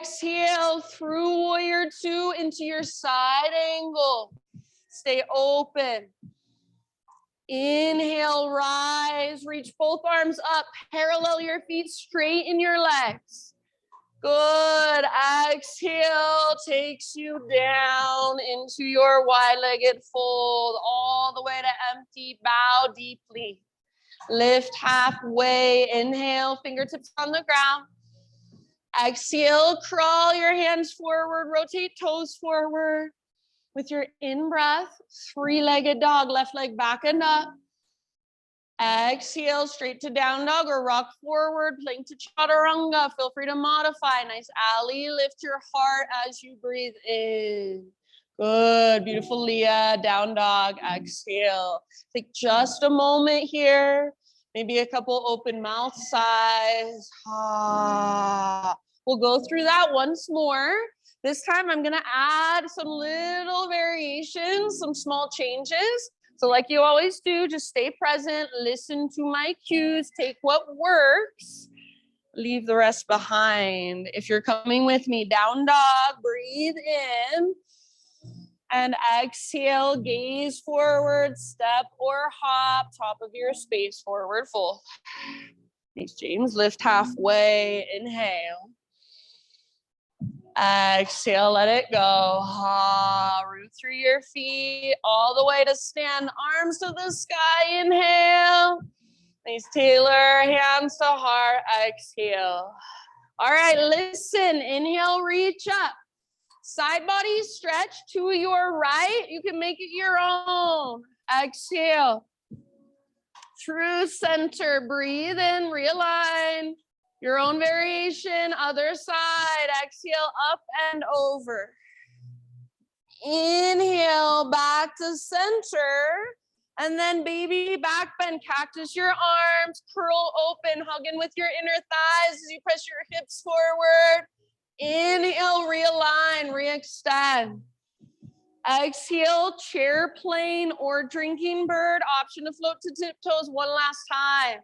Exhale through warrior two into your side angle. Stay open. Inhale, rise, reach both arms up, parallel your feet, straighten your legs. Good, exhale takes you down into your wide-legged fold, all the way to empty, bow deeply. Lift halfway, inhale, fingertips on the ground. Exhale, crawl your hands forward, rotate toes forward. With your in-breath, three-legged dog, left leg back and up. Exhale, straight to down dog or rock forward, plank to chaturanga. Feel free to modify. Nice, Ali. Lift your heart as you breathe in. Good, beautiful, Leah. Down dog, exhale. Take just a moment here. Maybe a couple open mouth sighs. We'll go through that once more. This time I'm gonna add some little variations, some small changes. So like you always do, just stay present, listen to my cues, take what works, leave the rest behind. If you're coming with me, down dog, breathe in, and exhale, gaze forward, step or hop, top of your space, forward fold. Thanks, James. Lift halfway, inhale. Exhale, let it go. Root through your feet, all the way to stand, arms to the sky, inhale. Nice, Taylor, hands to heart, exhale. All right, listen, inhale, reach up. Side body stretch to your right, you can make it your own. Exhale. Through center, breathe in, realign. Your own variation, other side. Exhale, up and over. Inhale, back to center. And then baby back bend, cactus your arms, curl open, hugging with your inner thighs as you press your hips forward. Inhale, realign, re-extend. Exhale, chair plane or drinking bird. Option to float to tiptoes one last time.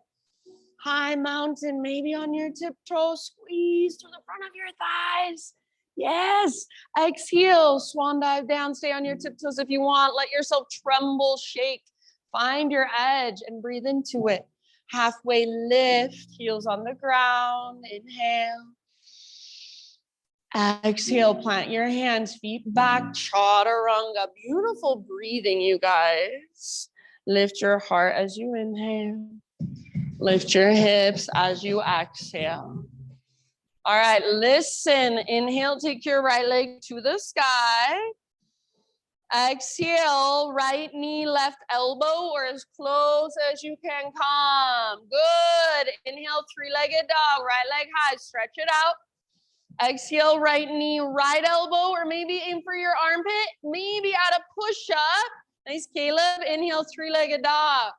High mountain, maybe on your tiptoes, squeeze to the front of your thighs. Yes. Exhale, swan dive down, stay on your tiptoes if you want. Let yourself tremble, shake. Find your edge and breathe into it. Halfway lift, heels on the ground. Inhale. Exhale, plant your hands, feet back, chaturanga. Beautiful breathing, you guys. Lift your heart as you inhale. Lift your hips as you exhale. All right, listen. Inhale, take your right leg to the sky. Exhale, right knee, left elbow, or as close as you can come. Good. Inhale, three-legged dog, right leg high, stretch it out. Exhale, right knee, right elbow, or maybe aim for your armpit. Maybe add a push-up. Nice, Caleb. Inhale, three-legged dog.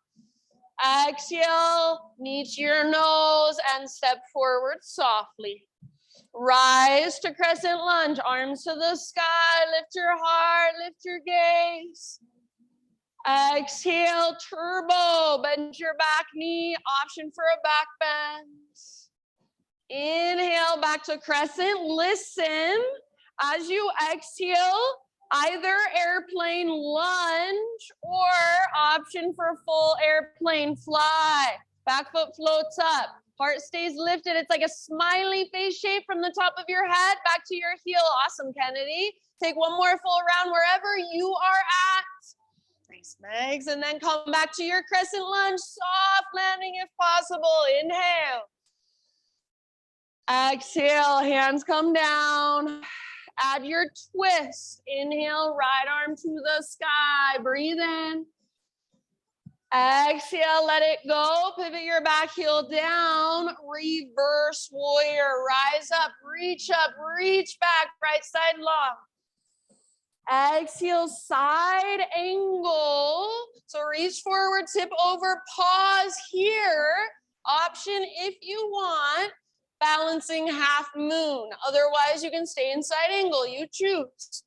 Exhale, knee to your nose and step forward softly. Rise to crescent lunge, arms to the sky. Lift your heart, lift your gaze. Exhale, turbo, bend your back knee, option for a back bend. Inhale, back to crescent. Listen, as you exhale, either airplane lunge or option for full airplane fly. Back foot floats up, heart stays lifted. It's like a smiley face shape from the top of your head back to your heel. Awesome, Kennedy. Take one more full round wherever you are at. Nice, Megs. And then come back to your crescent lunge, soft landing if possible. Inhale. Exhale, hands come down. Add your twist. Inhale, right arm to the sky. Breathe in. Exhale, let it go. Pivot your back heel down. Reverse warrior. Rise up, reach back. Right side long. Exhale, side angle. So reach forward, tip over, pause here. Option if you want. Balancing half moon. Otherwise, you can stay in side angle. You choose.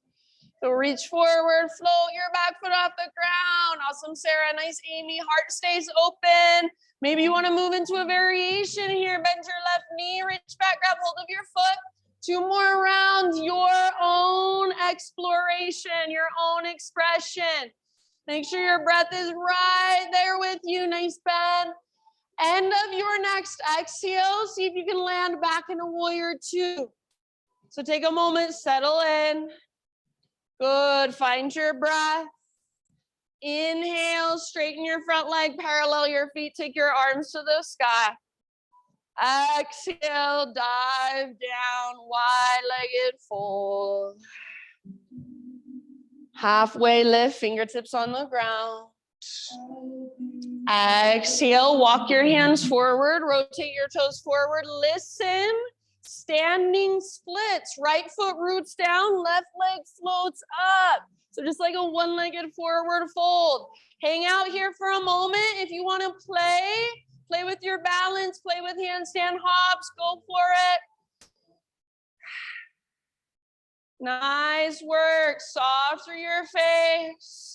So reach forward, float your back foot off the ground. Awesome, Sarah. Nice, Amy. Heart stays open. Maybe you want to move into a variation here. Bend your left knee, reach back, grab hold of your foot. 2 more rounds, your own exploration, your own expression. Make sure your breath is right there with you. Nice bend. End of your next exhale, see if you can land back in a warrior 2. So take a moment, settle in. Good, find your breath. Inhale, straighten your front leg, parallel your feet, take your arms to the sky. Exhale, dive down, wide-legged fold. Halfway lift, fingertips on the ground. Exhale, walk your hands forward, rotate your toes forward, listen, standing splits, right foot roots down, left leg floats up. So just like a one-legged forward fold. Hang out here for a moment. If you want to play with your balance, play with handstand hops, go for it. Nice work, soft through your face.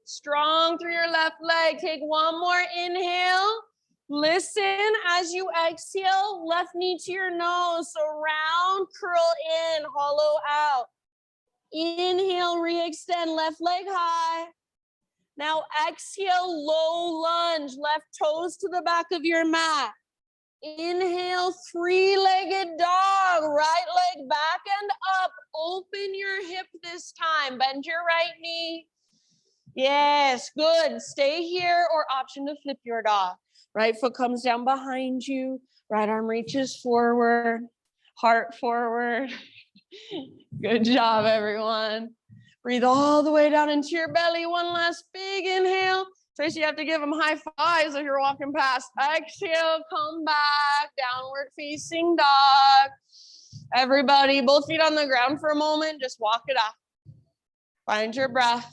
Strong through your left leg. Take one more inhale. Listen as you exhale, left knee to your nose. So round, curl in, hollow out. Inhale, re-extend, left leg high. Now exhale, low lunge, left toes to the back of your mat. Inhale, three-legged dog, right leg back and up. Open your hip this time. Bend your right knee. Yes, good. Stay here or option to flip your dog. Right foot comes down behind you. Right arm reaches forward. Heart forward. Good job, everyone. Breathe all the way down into your belly. One last big inhale. Tracy, you have to give them high fives if you're walking past. Exhale, come back. Downward facing dog. Everybody, both feet on the ground for a moment. Just walk it up. Find your breath.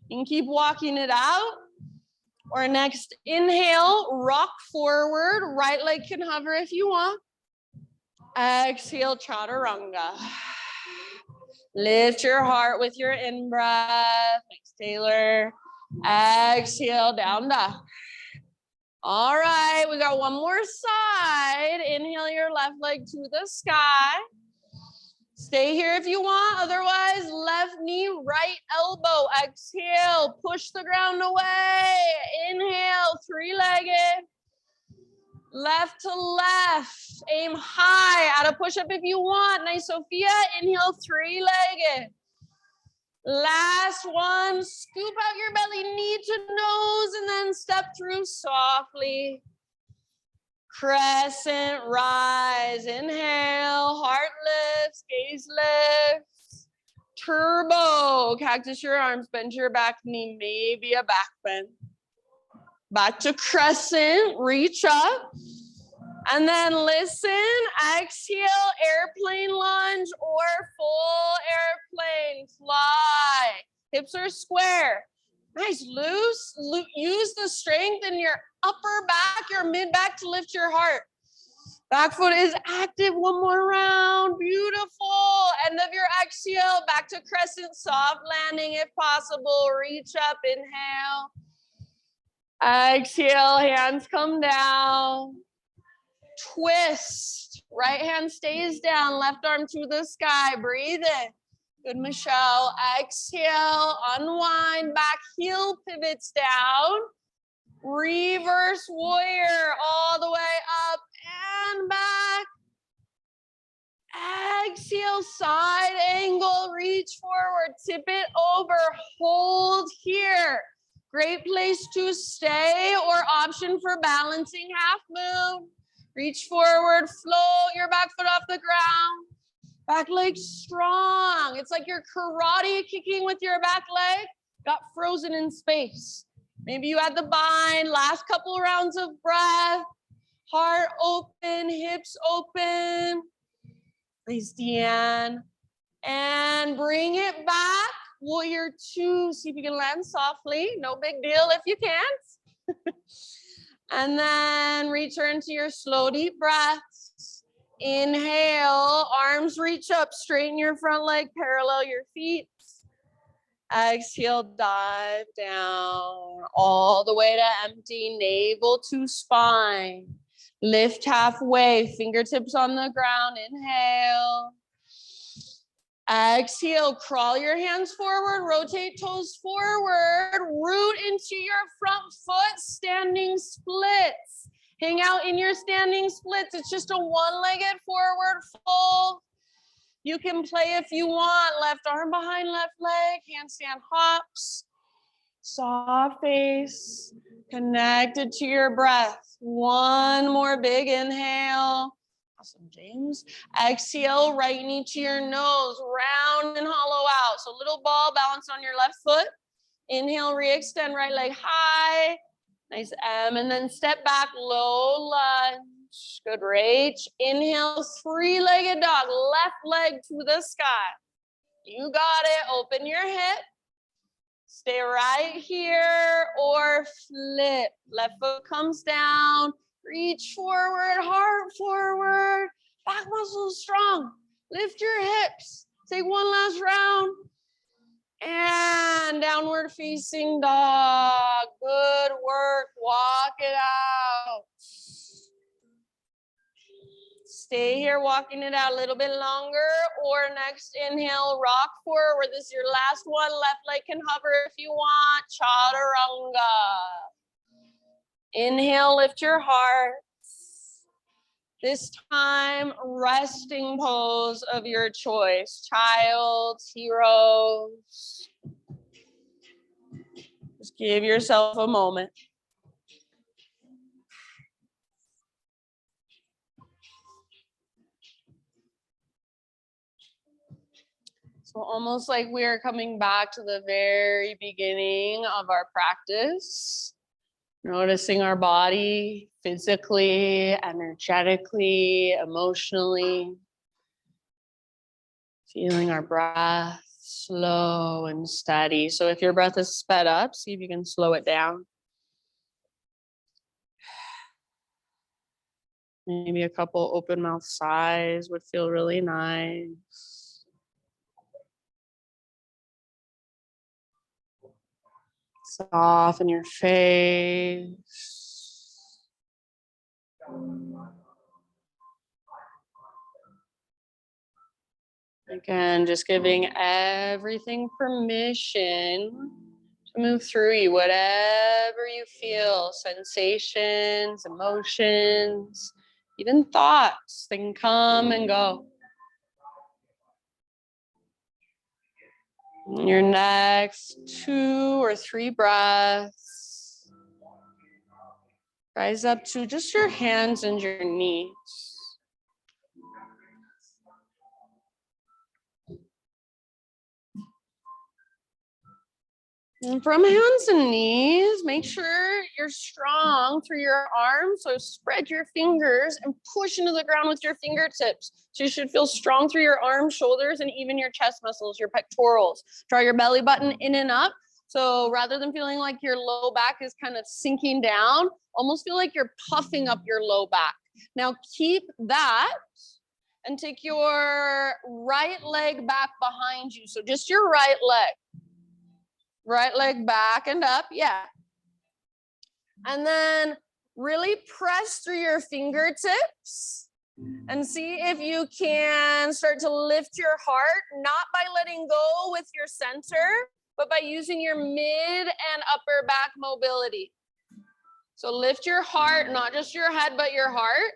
You can keep walking it out. Or next inhale, rock forward. Right leg can hover if you want. Exhale, chaturanga. Lift your heart with your in-breath. Thanks, Taylor. Exhale, down dog. All right, we got one more side. Inhale your left leg to the sky. Stay here if you want. Otherwise, left knee, right elbow. Exhale, push the ground away. Inhale, three-legged. Left to left. Aim high. Add a push-up if you want. Nice, Sophia. Inhale, three-legged. Last one. Scoop out your belly, knee to nose, and then step through softly. Crescent rise, inhale, heart lifts, gaze lifts. Turbo, cactus your arms, bend your back knee, maybe a back bend. Back to crescent, reach up. And then listen, exhale, airplane lunge or full airplane, fly. Hips are square. Nice, loose, use the strength in your upper back, your mid back to lift your heart. Back foot is active, one more round, beautiful. End of your exhale, back to crescent, soft landing if possible, reach up, inhale. Exhale, hands come down. Twist, right hand stays down, left arm to the sky, breathe in. Good, Michelle. Exhale, unwind, back heel pivots down. Reverse warrior, all the way up and back. Exhale, side angle, reach forward, tip it over, hold here. Great place to stay or option for balancing half moon. Reach forward, float your back foot off the ground. Back leg strong. It's like you're karate kicking with your back leg. Got frozen in space. Maybe you had the bind. Last couple rounds of breath. Heart open, hips open. Please, Deanne. And bring it back. Warrior two. See if you can land softly. No big deal if you can't. And then return to your slow, deep breaths. Inhale, arms reach up, straighten your front leg, parallel your feet. Exhale, dive down all the way to empty, navel to spine. Lift halfway, fingertips on the ground, inhale. Exhale, crawl your hands forward, rotate toes forward, root into your front foot, standing splits. Hang out in your standing splits. It's just a one-legged forward fold. You can play if you want. Left arm behind left leg, handstand hops. Soft face, connected to your breath. One more big inhale. Awesome, James. Exhale, right knee to your nose, round and hollow out. So little ball balance on your left foot. Inhale, re-extend right leg high. Nice M, and then step back, low lunge. Good reach. Inhale, three-legged dog, left leg to the sky. You got it, open your hip. Stay right here or flip. Left foot comes down. Reach forward, heart forward. Back muscles strong. Lift your hips. Take one last round. And downward facing dog. Good work. Walk it out. Stay here walking it out a little bit longer, or next inhale, rock forward. This is your last one. Left leg can hover if you want. Chaturanga. Inhale, lift your heart. This time, resting pose of your choice. Child's, heroes. Just give yourself a moment. So almost like we are coming back to the very beginning of our practice, noticing our body physically, energetically, emotionally, feeling our breath slow and steady. So if your breath is sped up, see if you can slow it down. Maybe a couple open mouth sighs would feel really nice. Soften your face. Again, just giving everything permission to move through you, whatever you feel, sensations, emotions, even thoughts, they can come and go. Your next 2 or 3 breaths, rise up to just your hands and your knees. And from hands and knees, make sure you're strong through your arms. So spread your fingers and push into the ground with your fingertips. So you should feel strong through your arms, shoulders, and even your chest muscles, your pectorals. Draw your belly button in and up. So rather than feeling like your low back is kind of sinking down, almost feel like you're puffing up your low back. Now keep that and take your right leg back behind you. So just your right leg. Right leg back and up, yeah. And then really press through your fingertips and see if you can start to lift your heart, not by letting go with your center, but by using your mid and upper back mobility. So lift your heart, not just your head, but your heart.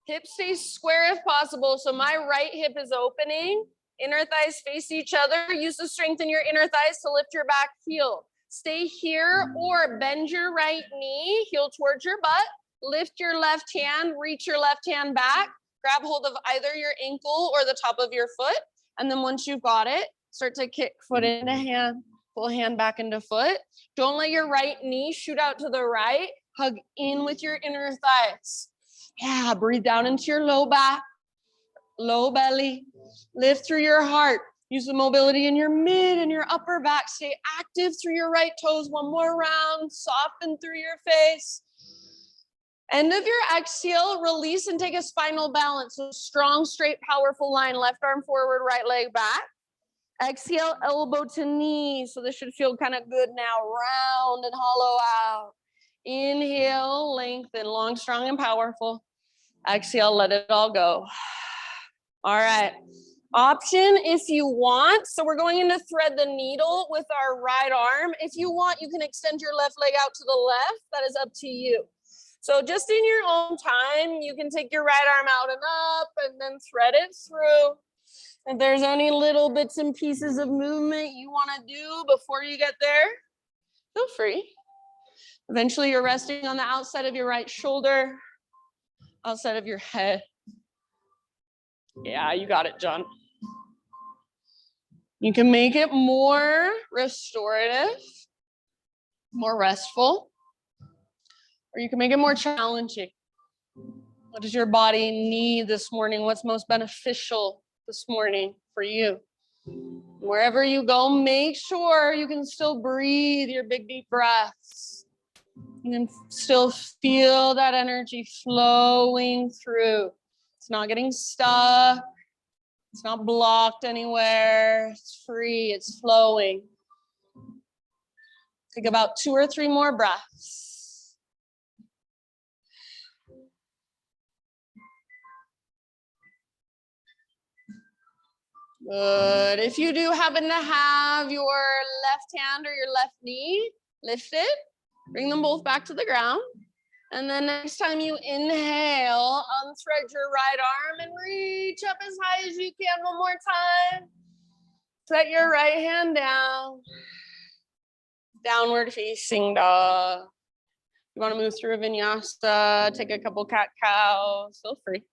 Hips stay square if possible. So my right hip is opening. Inner thighs face each other. Use the strength in your inner thighs to lift your back heel. Stay here or bend your right knee, heel towards your butt. Lift your left hand, reach your left hand back. Grab hold of either your ankle or the top of your foot. And then once you've got it, start to kick foot into hand, pull hand back into foot. Don't let your right knee shoot out to the right. Hug in with your inner thighs. Yeah, breathe down into your low back, low belly. Lift through your heart. Use the mobility in your mid and your upper back. Stay active through your right toes. One more round. Soften through your face. End of your exhale, release and take a spinal balance. So strong, straight, powerful line. Left arm forward, right leg back. Exhale, elbow to knee. So this should feel kind of good now. Round and hollow out. Inhale, lengthen, long, strong, and powerful. Exhale, let it all go. All right. Option if you want. So we're going into thread the needle with our right arm. If you want, you can extend your left leg out to the left. That is up to you. So just in your own time, you can take your right arm out and up and then thread it through. If there's any little bits and pieces of movement you want to do before you get there, feel free. Eventually you're resting on the outside of your right shoulder, outside of your head. Yeah, you got it, John. You can make it more restorative, more restful, or you can make it more challenging. What does your body need this morning? What's most beneficial this morning for you? Wherever you go, make sure you can still breathe your big, deep breaths. You can still feel that energy flowing through. It's not getting stuck. It's not blocked anywhere. It's free. It's flowing. Take about 2 or 3 more breaths. Good. If you do happen to have your left hand or your left knee lifted, bring them both back to the ground. And then next time you inhale, unthread your right arm and reach up as high as you can one more time. Set your right hand down. Downward facing dog. You want to move through a vinyasa, take a couple cat-cows, feel free.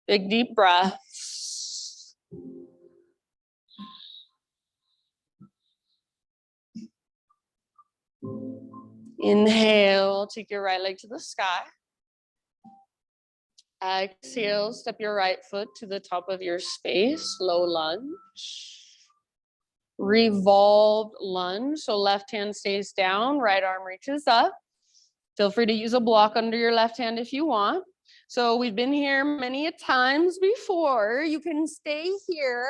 Big deep breaths. Inhale, take your right leg to the sky. Exhale, step your right foot to the top of your space, low lunge. Revolved lunge, so left hand stays down, right arm reaches up. Feel free to use a block under your left hand if you want. So we've been here many a times before. You can stay here,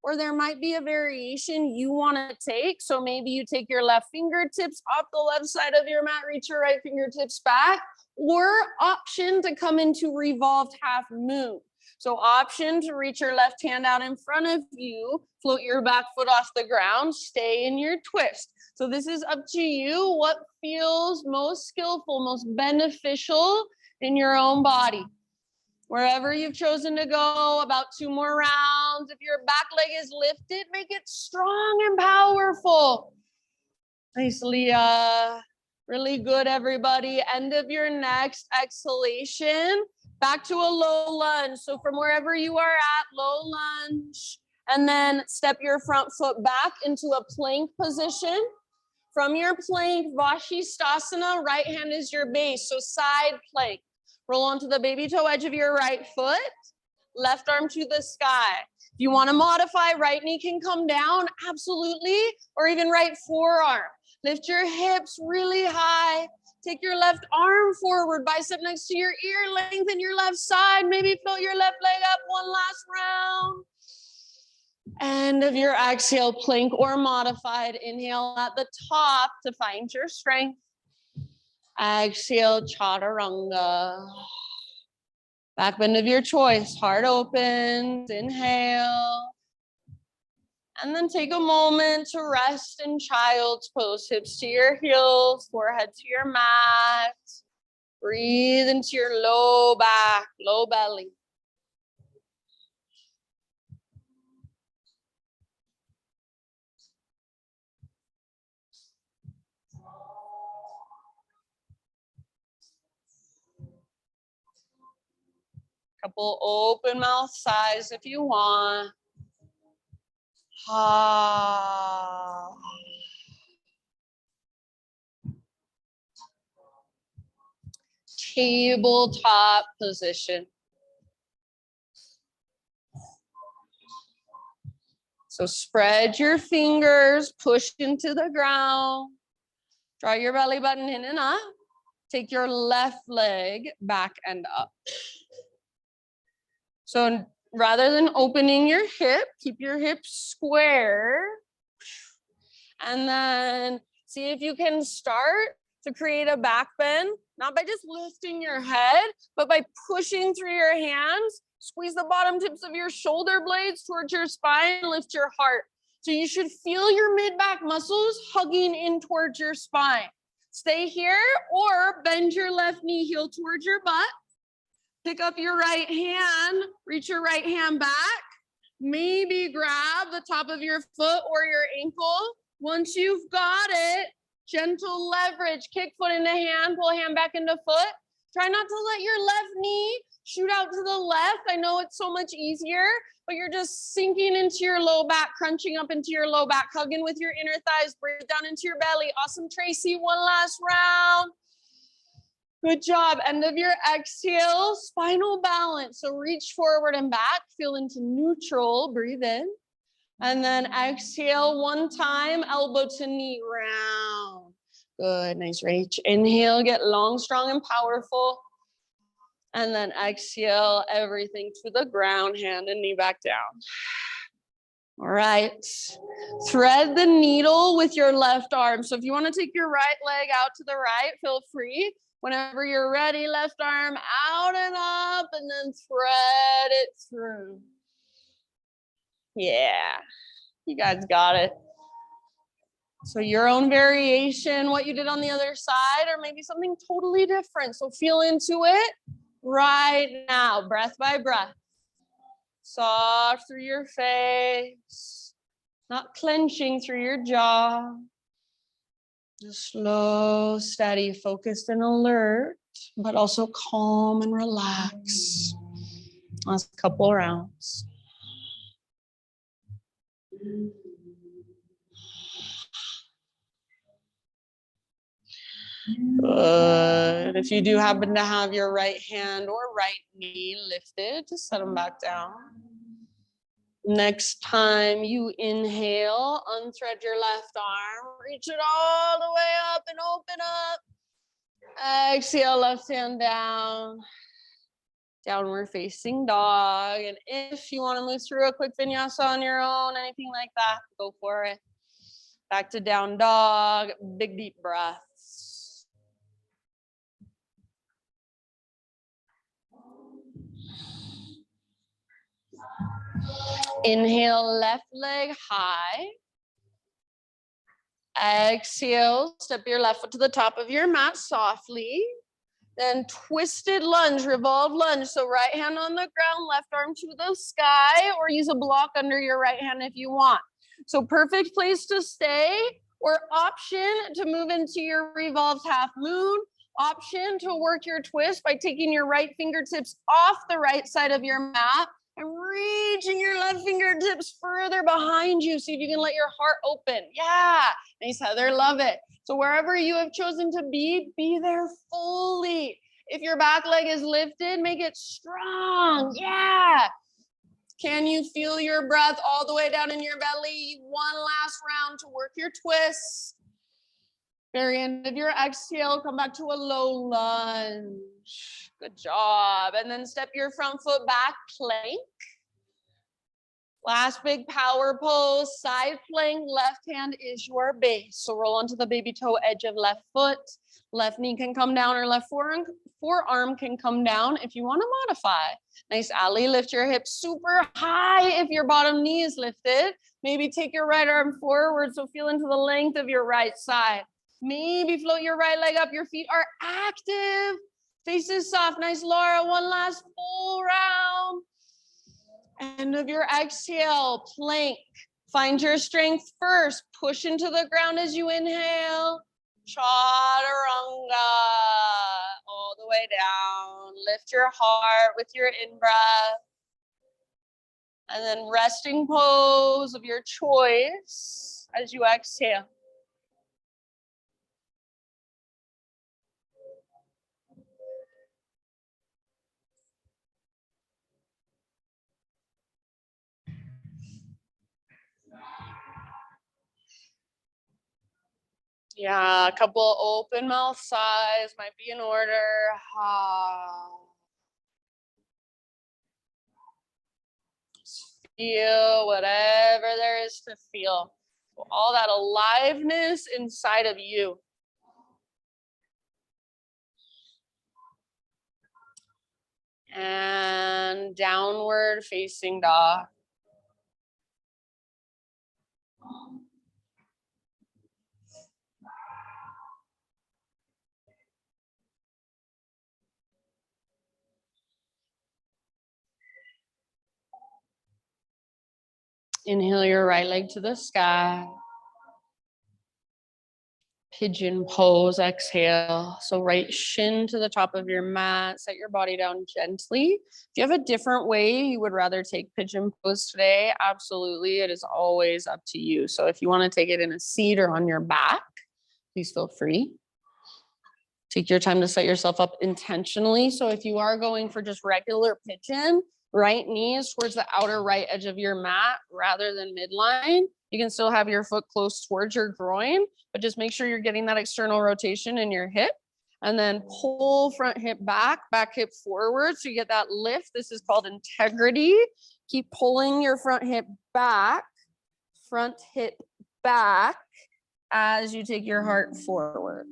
or there might be a variation you want to take. So maybe you take your left fingertips off the left side of your mat, reach your right fingertips back, or option to come into revolved half moon. So option to reach your left hand out in front of you, float your back foot off the ground, stay in your twist. So this is up to you, what feels most skillful, most beneficial in your own body. Wherever you've chosen to go, about 2 more rounds. If your back leg is lifted, make it strong and powerful. Nice, Leah. Really good, everybody. End of your next exhalation. Back to a low lunge. So from wherever you are at, low lunge. And then step your front foot back into a plank position. From your plank, Vashisthasana, right hand is your base. So side plank. Roll onto the baby toe edge of your right foot. Left arm to the sky. If you want to modify, right knee can come down, absolutely. Or even right forearm. Lift your hips really high. Take your left arm forward, bicep next to your ear, lengthen your left side, maybe float your left leg up one last round. End of your exhale, plank or modified. Inhale at the top to find your strength. Exhale, chaturanga. Back bend of your choice, heart opens, inhale. And then take a moment to rest in child's pose, hips to your heels, forehead to your mat. Breathe into your low back, low belly. Couple open mouth sighs if you want. Ah. Tabletop position. So spread your fingers, push into the ground. Draw your belly button in and up. Take your left leg back and up. So rather than opening your hip, keep your hips square. And then see if you can start to create a back bend, not by just lifting your head, but by pushing through your hands. Squeeze the bottom tips of your shoulder blades towards your spine, lift your heart. So you should feel your mid-back muscles hugging in towards your spine. Stay here or bend your left knee heel towards your butt. Pick up your right hand, reach your right hand back. Maybe grab the top of your foot or your ankle. Once you've got it, gentle leverage, kick foot into hand, pull hand back into foot. Try not to let your left knee shoot out to the left. I know it's so much easier, but you're just sinking into your low back, crunching up into your low back, hugging with your inner thighs, breathe down into your belly. Awesome, Tracy, one last round. Good job. End of your exhale, spinal balance. So reach forward and back, feel into neutral, breathe in. And then exhale one time, elbow to knee round. Good, nice reach. Inhale, get long, strong, and powerful. And then exhale everything to the ground, hand and knee back down. All right. Thread the needle with your left arm. So if you want to take your right leg out to the right, feel free. Whenever you're ready, left arm out and up, and then thread it through. Yeah, you guys got it. So your own variation, what you did on the other side, or maybe something totally different. So feel into it right now, breath by breath. Soft through your face, not clenching through your jaw. Just slow, steady, focused and alert, but also calm and relaxed. Last couple rounds. Good. If you do happen to have your right hand or right knee lifted, just set them back down. Next time you inhale, unthread your left arm, reach it all the way up and open up. Exhale, left hand down. Downward facing dog. And if you want to move through a quick vinyasa on your own, anything like that, go for it. Back to down dog, big deep breaths. Inhale, left leg high. Exhale, step your left foot to the top of your mat softly. Then twisted lunge, revolve lunge. So right hand on the ground, left arm to the sky, or use a block under your right hand if you want. So perfect place to stay, or option to move into your revolved half moon. Option to work your twist by taking your right fingertips off the right side of your mat and reaching your left fingertips further behind you. See if you can let your heart open. Yeah, nice, Heather, love it. So wherever you have chosen to be there fully. If your back leg is lifted, make it strong. Yeah. Can you feel your breath all the way down in your belly? One last round to work your twists. Very end of your exhale, come back to a low lunge. Good job. And then step your front foot back, plank. Last big power pose, side plank, left hand is your base. So roll onto the baby toe edge of left foot. Left knee can come down or left forearm can come down if you want to modify. Nice, Ali, lift your hips super high if your bottom knee is lifted. Maybe take your right arm forward, so feel into the length of your right side. Maybe float your right leg up, your feet are active. Face is soft, nice, Laura, one last full round. End of your exhale, plank. Find your strength first. Push into the ground as you inhale. Chaturanga. All the way down. Lift your heart with your in-breath. And then resting pose of your choice as you exhale. Yeah, a couple open mouth sighs might be in order. Just feel whatever there is to feel. All that aliveness inside of you. And downward facing dog. Inhale your right leg to the sky. Pigeon pose, exhale. So right shin to the top of your mat, set your body down gently. If you have a different way you would rather take pigeon pose today, absolutely, it is always up to you. So if you want to take it in a seat or on your back, please feel free. Take your time to set yourself up intentionally. So if you are going for just regular pigeon, right knee is towards the outer right edge of your mat rather than midline. You can still have your foot close towards your groin, but just make sure you're getting that external rotation in your hip. And then pull front hip back, back hip forward. So you get that lift. This is called integrity. Keep pulling your front hip back as you take your heart forward.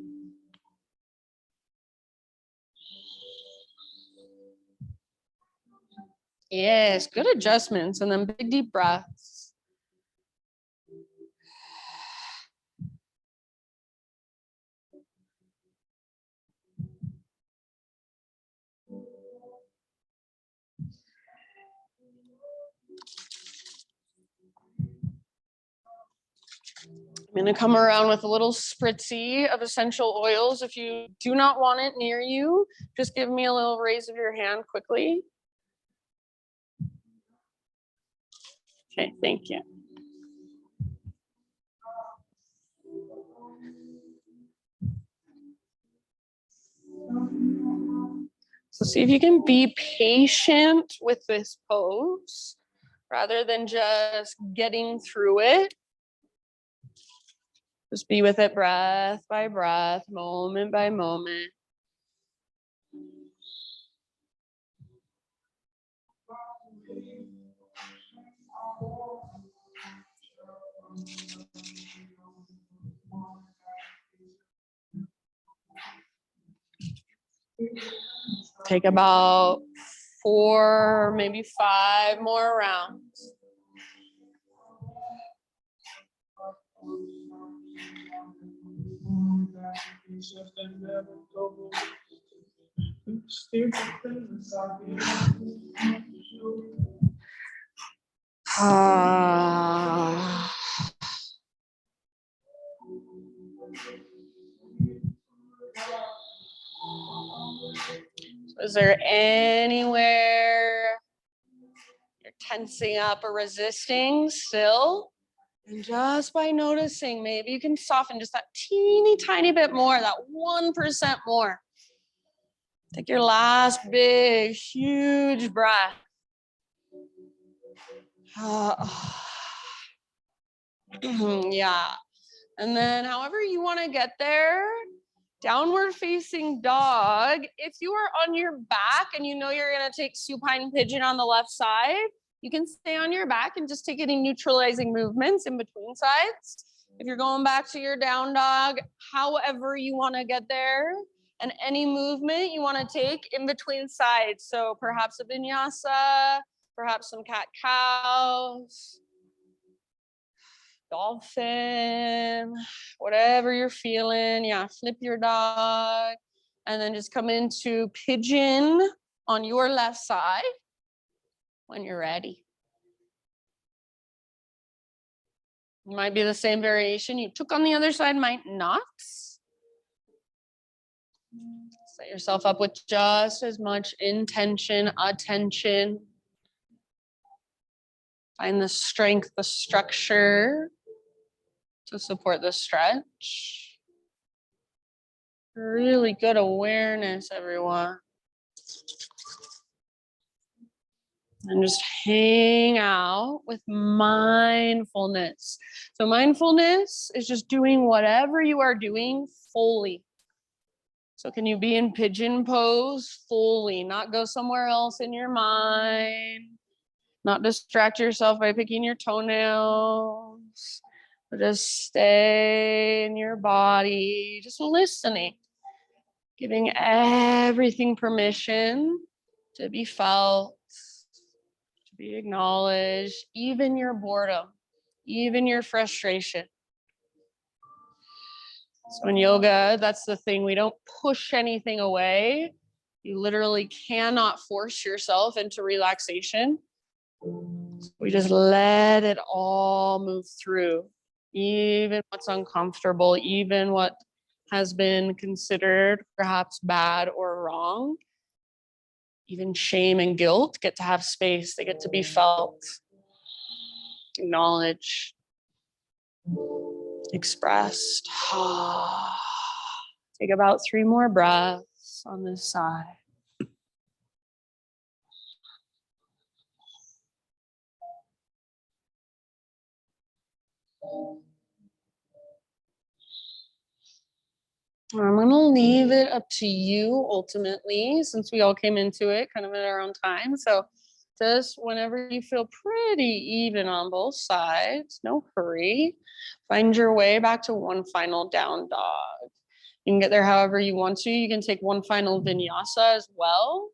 Yes, good adjustments. And then big deep breaths. I'm going to come around with a little spritzy of essential oils. If you do not want it near you, just give me a little raise of your hand quickly. Okay, thank you. So see if you can be patient with this pose rather than just getting through it. Just be with it breath by breath, moment by moment. Take about 4, maybe 5 more rounds. Is there anywhere you're tensing up or resisting still? And just by noticing, maybe you can soften just that teeny tiny bit more, that 1% more. Take your last big, huge breath. Yeah. And then however you want to get there, downward facing dog. If you are on your back and you know you're going to take supine pigeon on the left side, you can stay on your back and just take any neutralizing movements in between sides. If you're going back to your down dog, however you want to get there, and any movement you want to take in between sides. So perhaps a vinyasa, perhaps some cat-cows, dolphin, whatever you're feeling. Yeah, flip your dog and then just come into pigeon on your left side when you're ready. It might be the same variation you took on the other side, might not. Set yourself up with just as much intention, attention. Find the strength, the structure to support the stretch. Really good awareness, everyone. And just hang out with mindfulness. So mindfulness is just doing whatever you are doing fully. So can you be in pigeon pose fully, not go somewhere else in your mind, not distract yourself by picking your toenails, but just stay in your body, just listening, giving everything permission to be felt, to be acknowledged, even your boredom, even your frustration. So in yoga, that's the thing. We don't push anything away. You literally cannot force yourself into relaxation. We just let it all move through, even what's uncomfortable, even what has been considered perhaps bad or wrong. Even shame and guilt get to have space. They get to be felt, acknowledged, expressed. Take about 3 more breaths on this side. I'm going to leave it up to you ultimately, since we all came into it kind of at our own time. So just whenever you feel pretty even on both sides, no hurry, find your way back to one final down dog. You can get there however you want to. You can take one final vinyasa as well.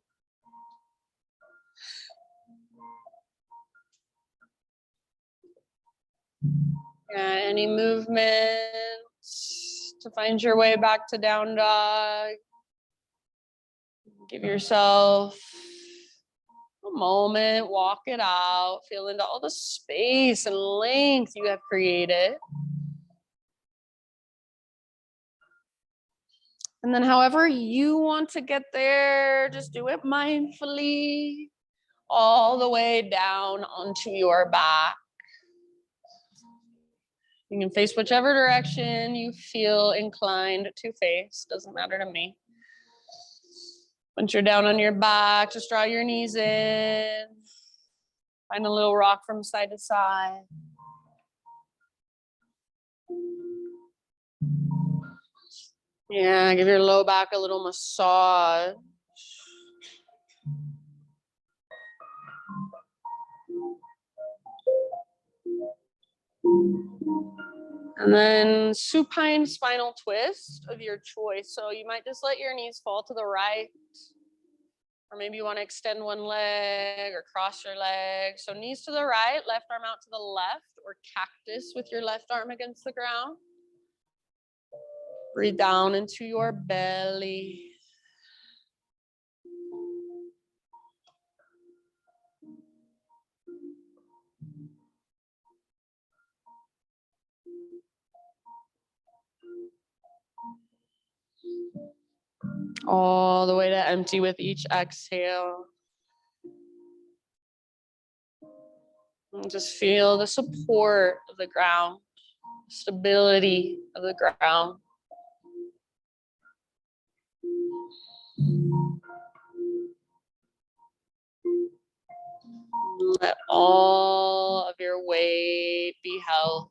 Any movements to find your way back to down dog. Give yourself a moment, walk it out, feel into all the space and length you have created. And then however you want to get there, just do it mindfully, all the way down onto your back. You can face whichever direction you feel inclined to face, doesn't matter to me. Once you're down on your back, just draw your knees in. Find a little rock from side to side. Yeah, give your low back a little massage. And then supine spinal twist of your choice. So you might just let your knees fall to the right, or maybe you want to extend one leg or cross your leg. So knees to the right, left arm out to the left, or cactus with your left arm against the ground. Breathe down into your belly. All the way to empty with each exhale. And just feel the support of the ground, stability of the ground. Let all of your weight be held.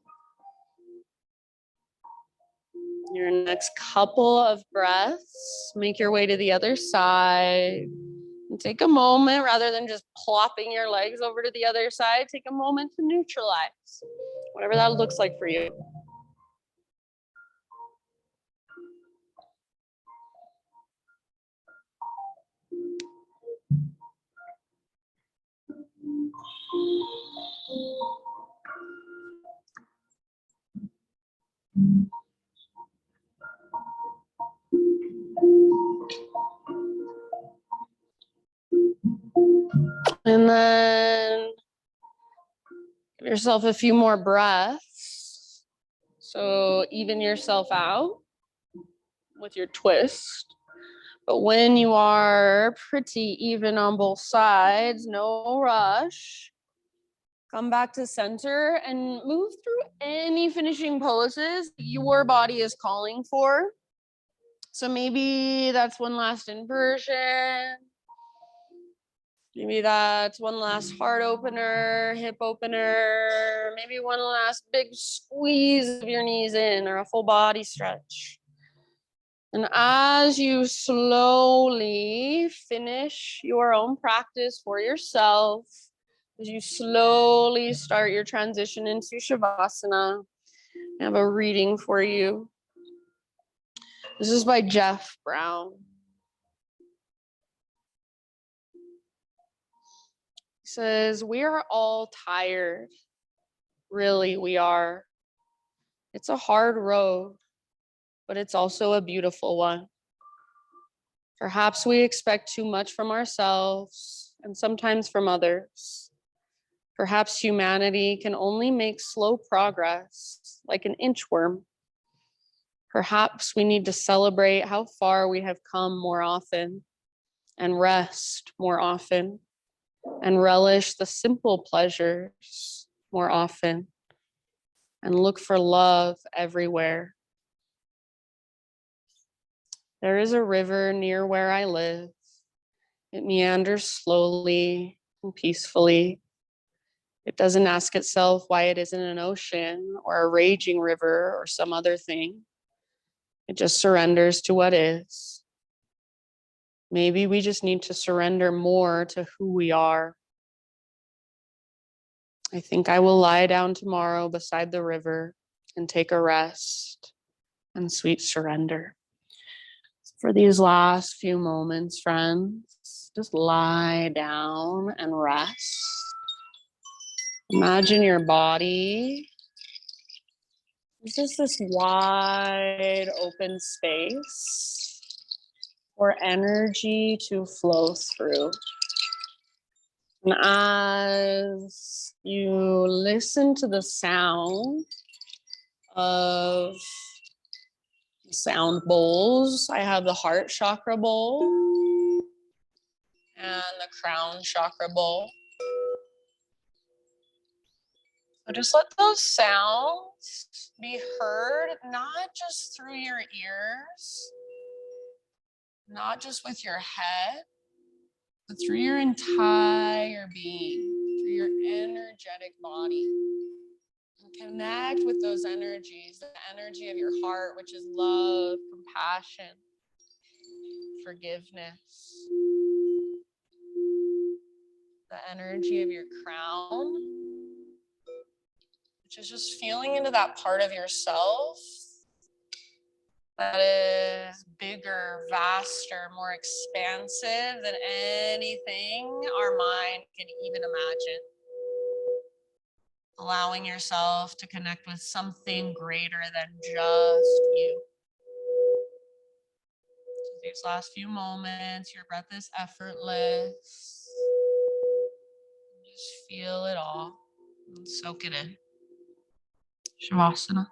Your next couple of breaths, make your way to the other side. And take a moment, rather than just plopping your legs over to the other side, take a moment to neutralize, whatever that looks like for you. And then give yourself a few more breaths. So even yourself out with your twist. But when you are pretty even on both sides, no rush. Come back to center and move through any finishing poses your body is calling for. So maybe that's one last inversion. Maybe that's one last heart opener, hip opener. Maybe one last big squeeze of your knees in, or a full body stretch. And as you slowly finish your own practice for yourself, as you slowly start your transition into Shavasana, I have a reading for you. This is by Jeff Brown. He says, "We are all tired. Really, we are. It's a hard road, but it's also a beautiful one. Perhaps we expect too much from ourselves and sometimes from others. Perhaps humanity can only make slow progress, like an inchworm. Perhaps we need to celebrate how far we have come more often, and rest more often, and relish the simple pleasures more often, and look for love everywhere. There is a river near where I live. It meanders slowly and peacefully. It doesn't ask itself why it isn't an ocean or a raging river or some other thing. It just surrenders to what is. Maybe we just need to surrender more to who we are. I think I will lie down tomorrow beside the river and take a rest and sweet surrender." For these last few moments, friends, just lie down and rest. Imagine your body is just this wide open space for energy to flow through. And as you listen to the sound of sound bowls, I have the heart chakra bowl and the crown chakra bowl. So just let those sounds be heard, not just through your ears, not just with your head, but through your entire being, through your energetic body. And connect with those energies, the energy of your heart, which is love, compassion, forgiveness. The energy of your crown, which is just feeling into that part of yourself that is bigger, vaster, more expansive than anything our mind can even imagine. allowing yourself to connect with something greater than just you. So these last few moments, your breath is effortless. Just feel it all and soak it in. Shavasana.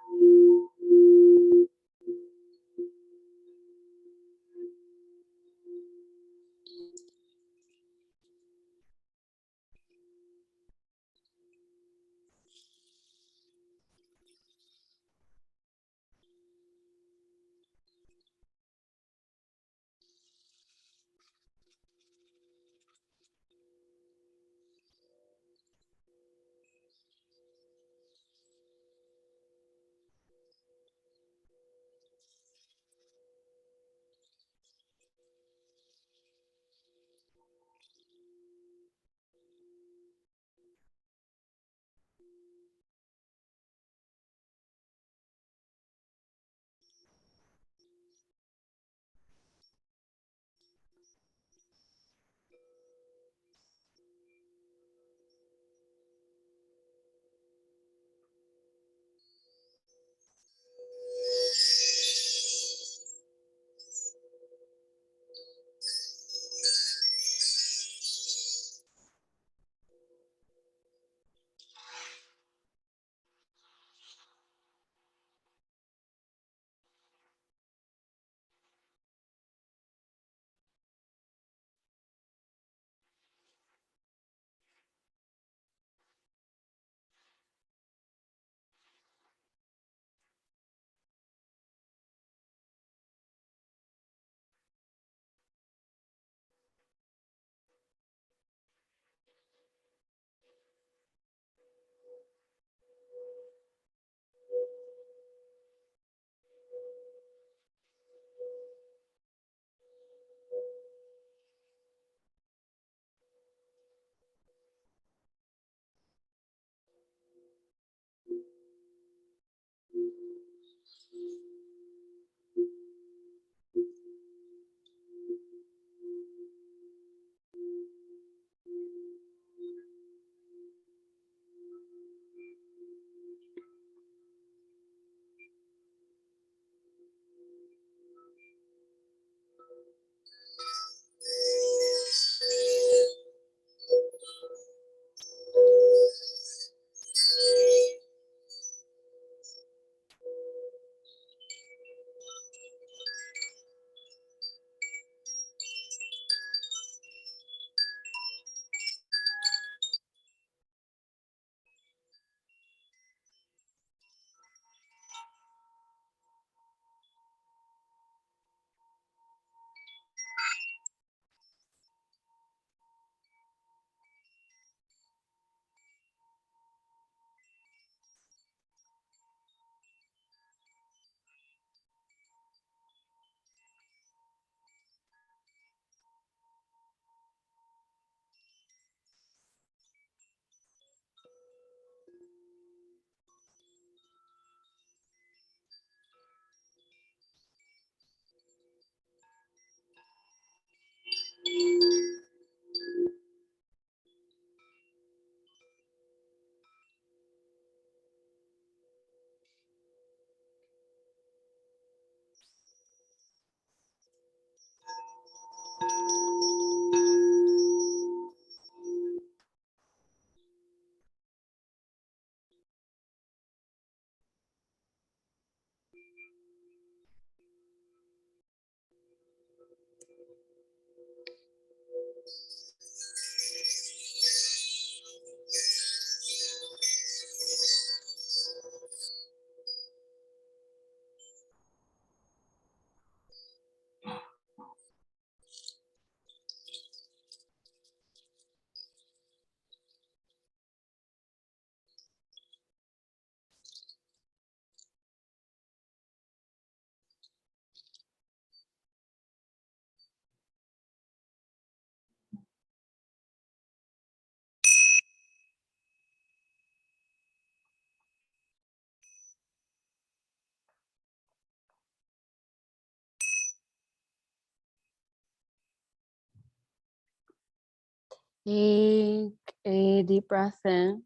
Take a deep breath in.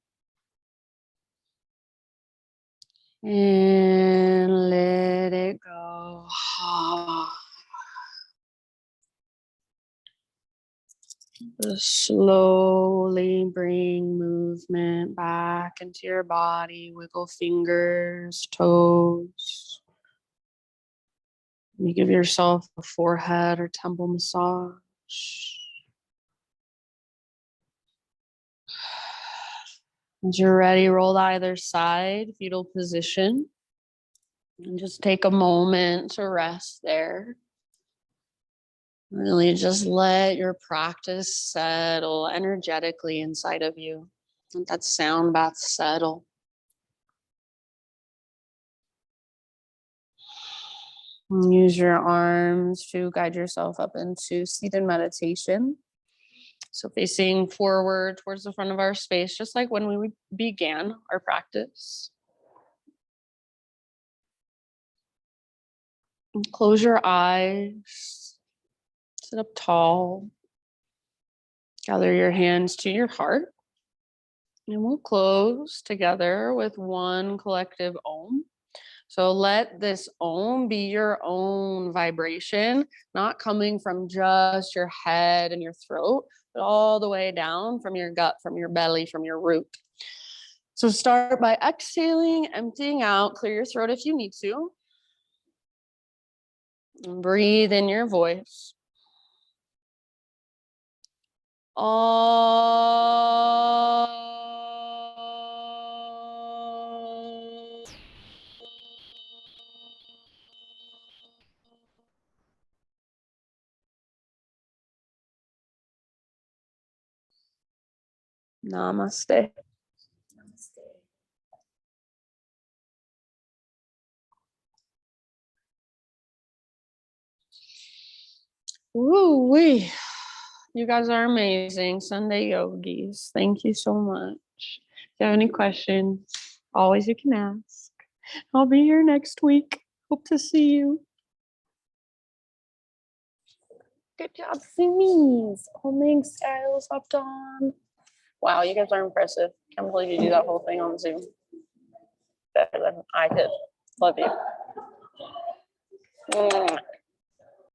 And let it go. Just slowly bring movement back into your body. Wiggle fingers, toes. You give yourself a forehead or temple massage. As you're ready, roll to either side, fetal position. And just take a moment to rest there. Really just let your practice settle energetically inside of you. Let that sound bath settle. And use your arms to guide yourself up into seated meditation. So facing forward towards the front of our space, just like when we began our practice. And close your eyes. Sit up tall. Gather your hands to your heart. And we'll close together with one collective Om. So let this Om be your own vibration, not coming from just your head and your throat, but all the way down from your gut, from your belly, from your root. So start by exhaling, emptying out, clear your throat if you need to. And breathe in your voice. Namaste. Woo-wee. You guys are amazing. Sunday yogis. Thank you so much. If you have any questions, always you can ask. I'll be here next week. Hope to see you. Good job, Simis. Homing styles hopped on. Wow, you guys are impressive. Can't believe you do that whole thing on Zoom. Better than I could. Love you.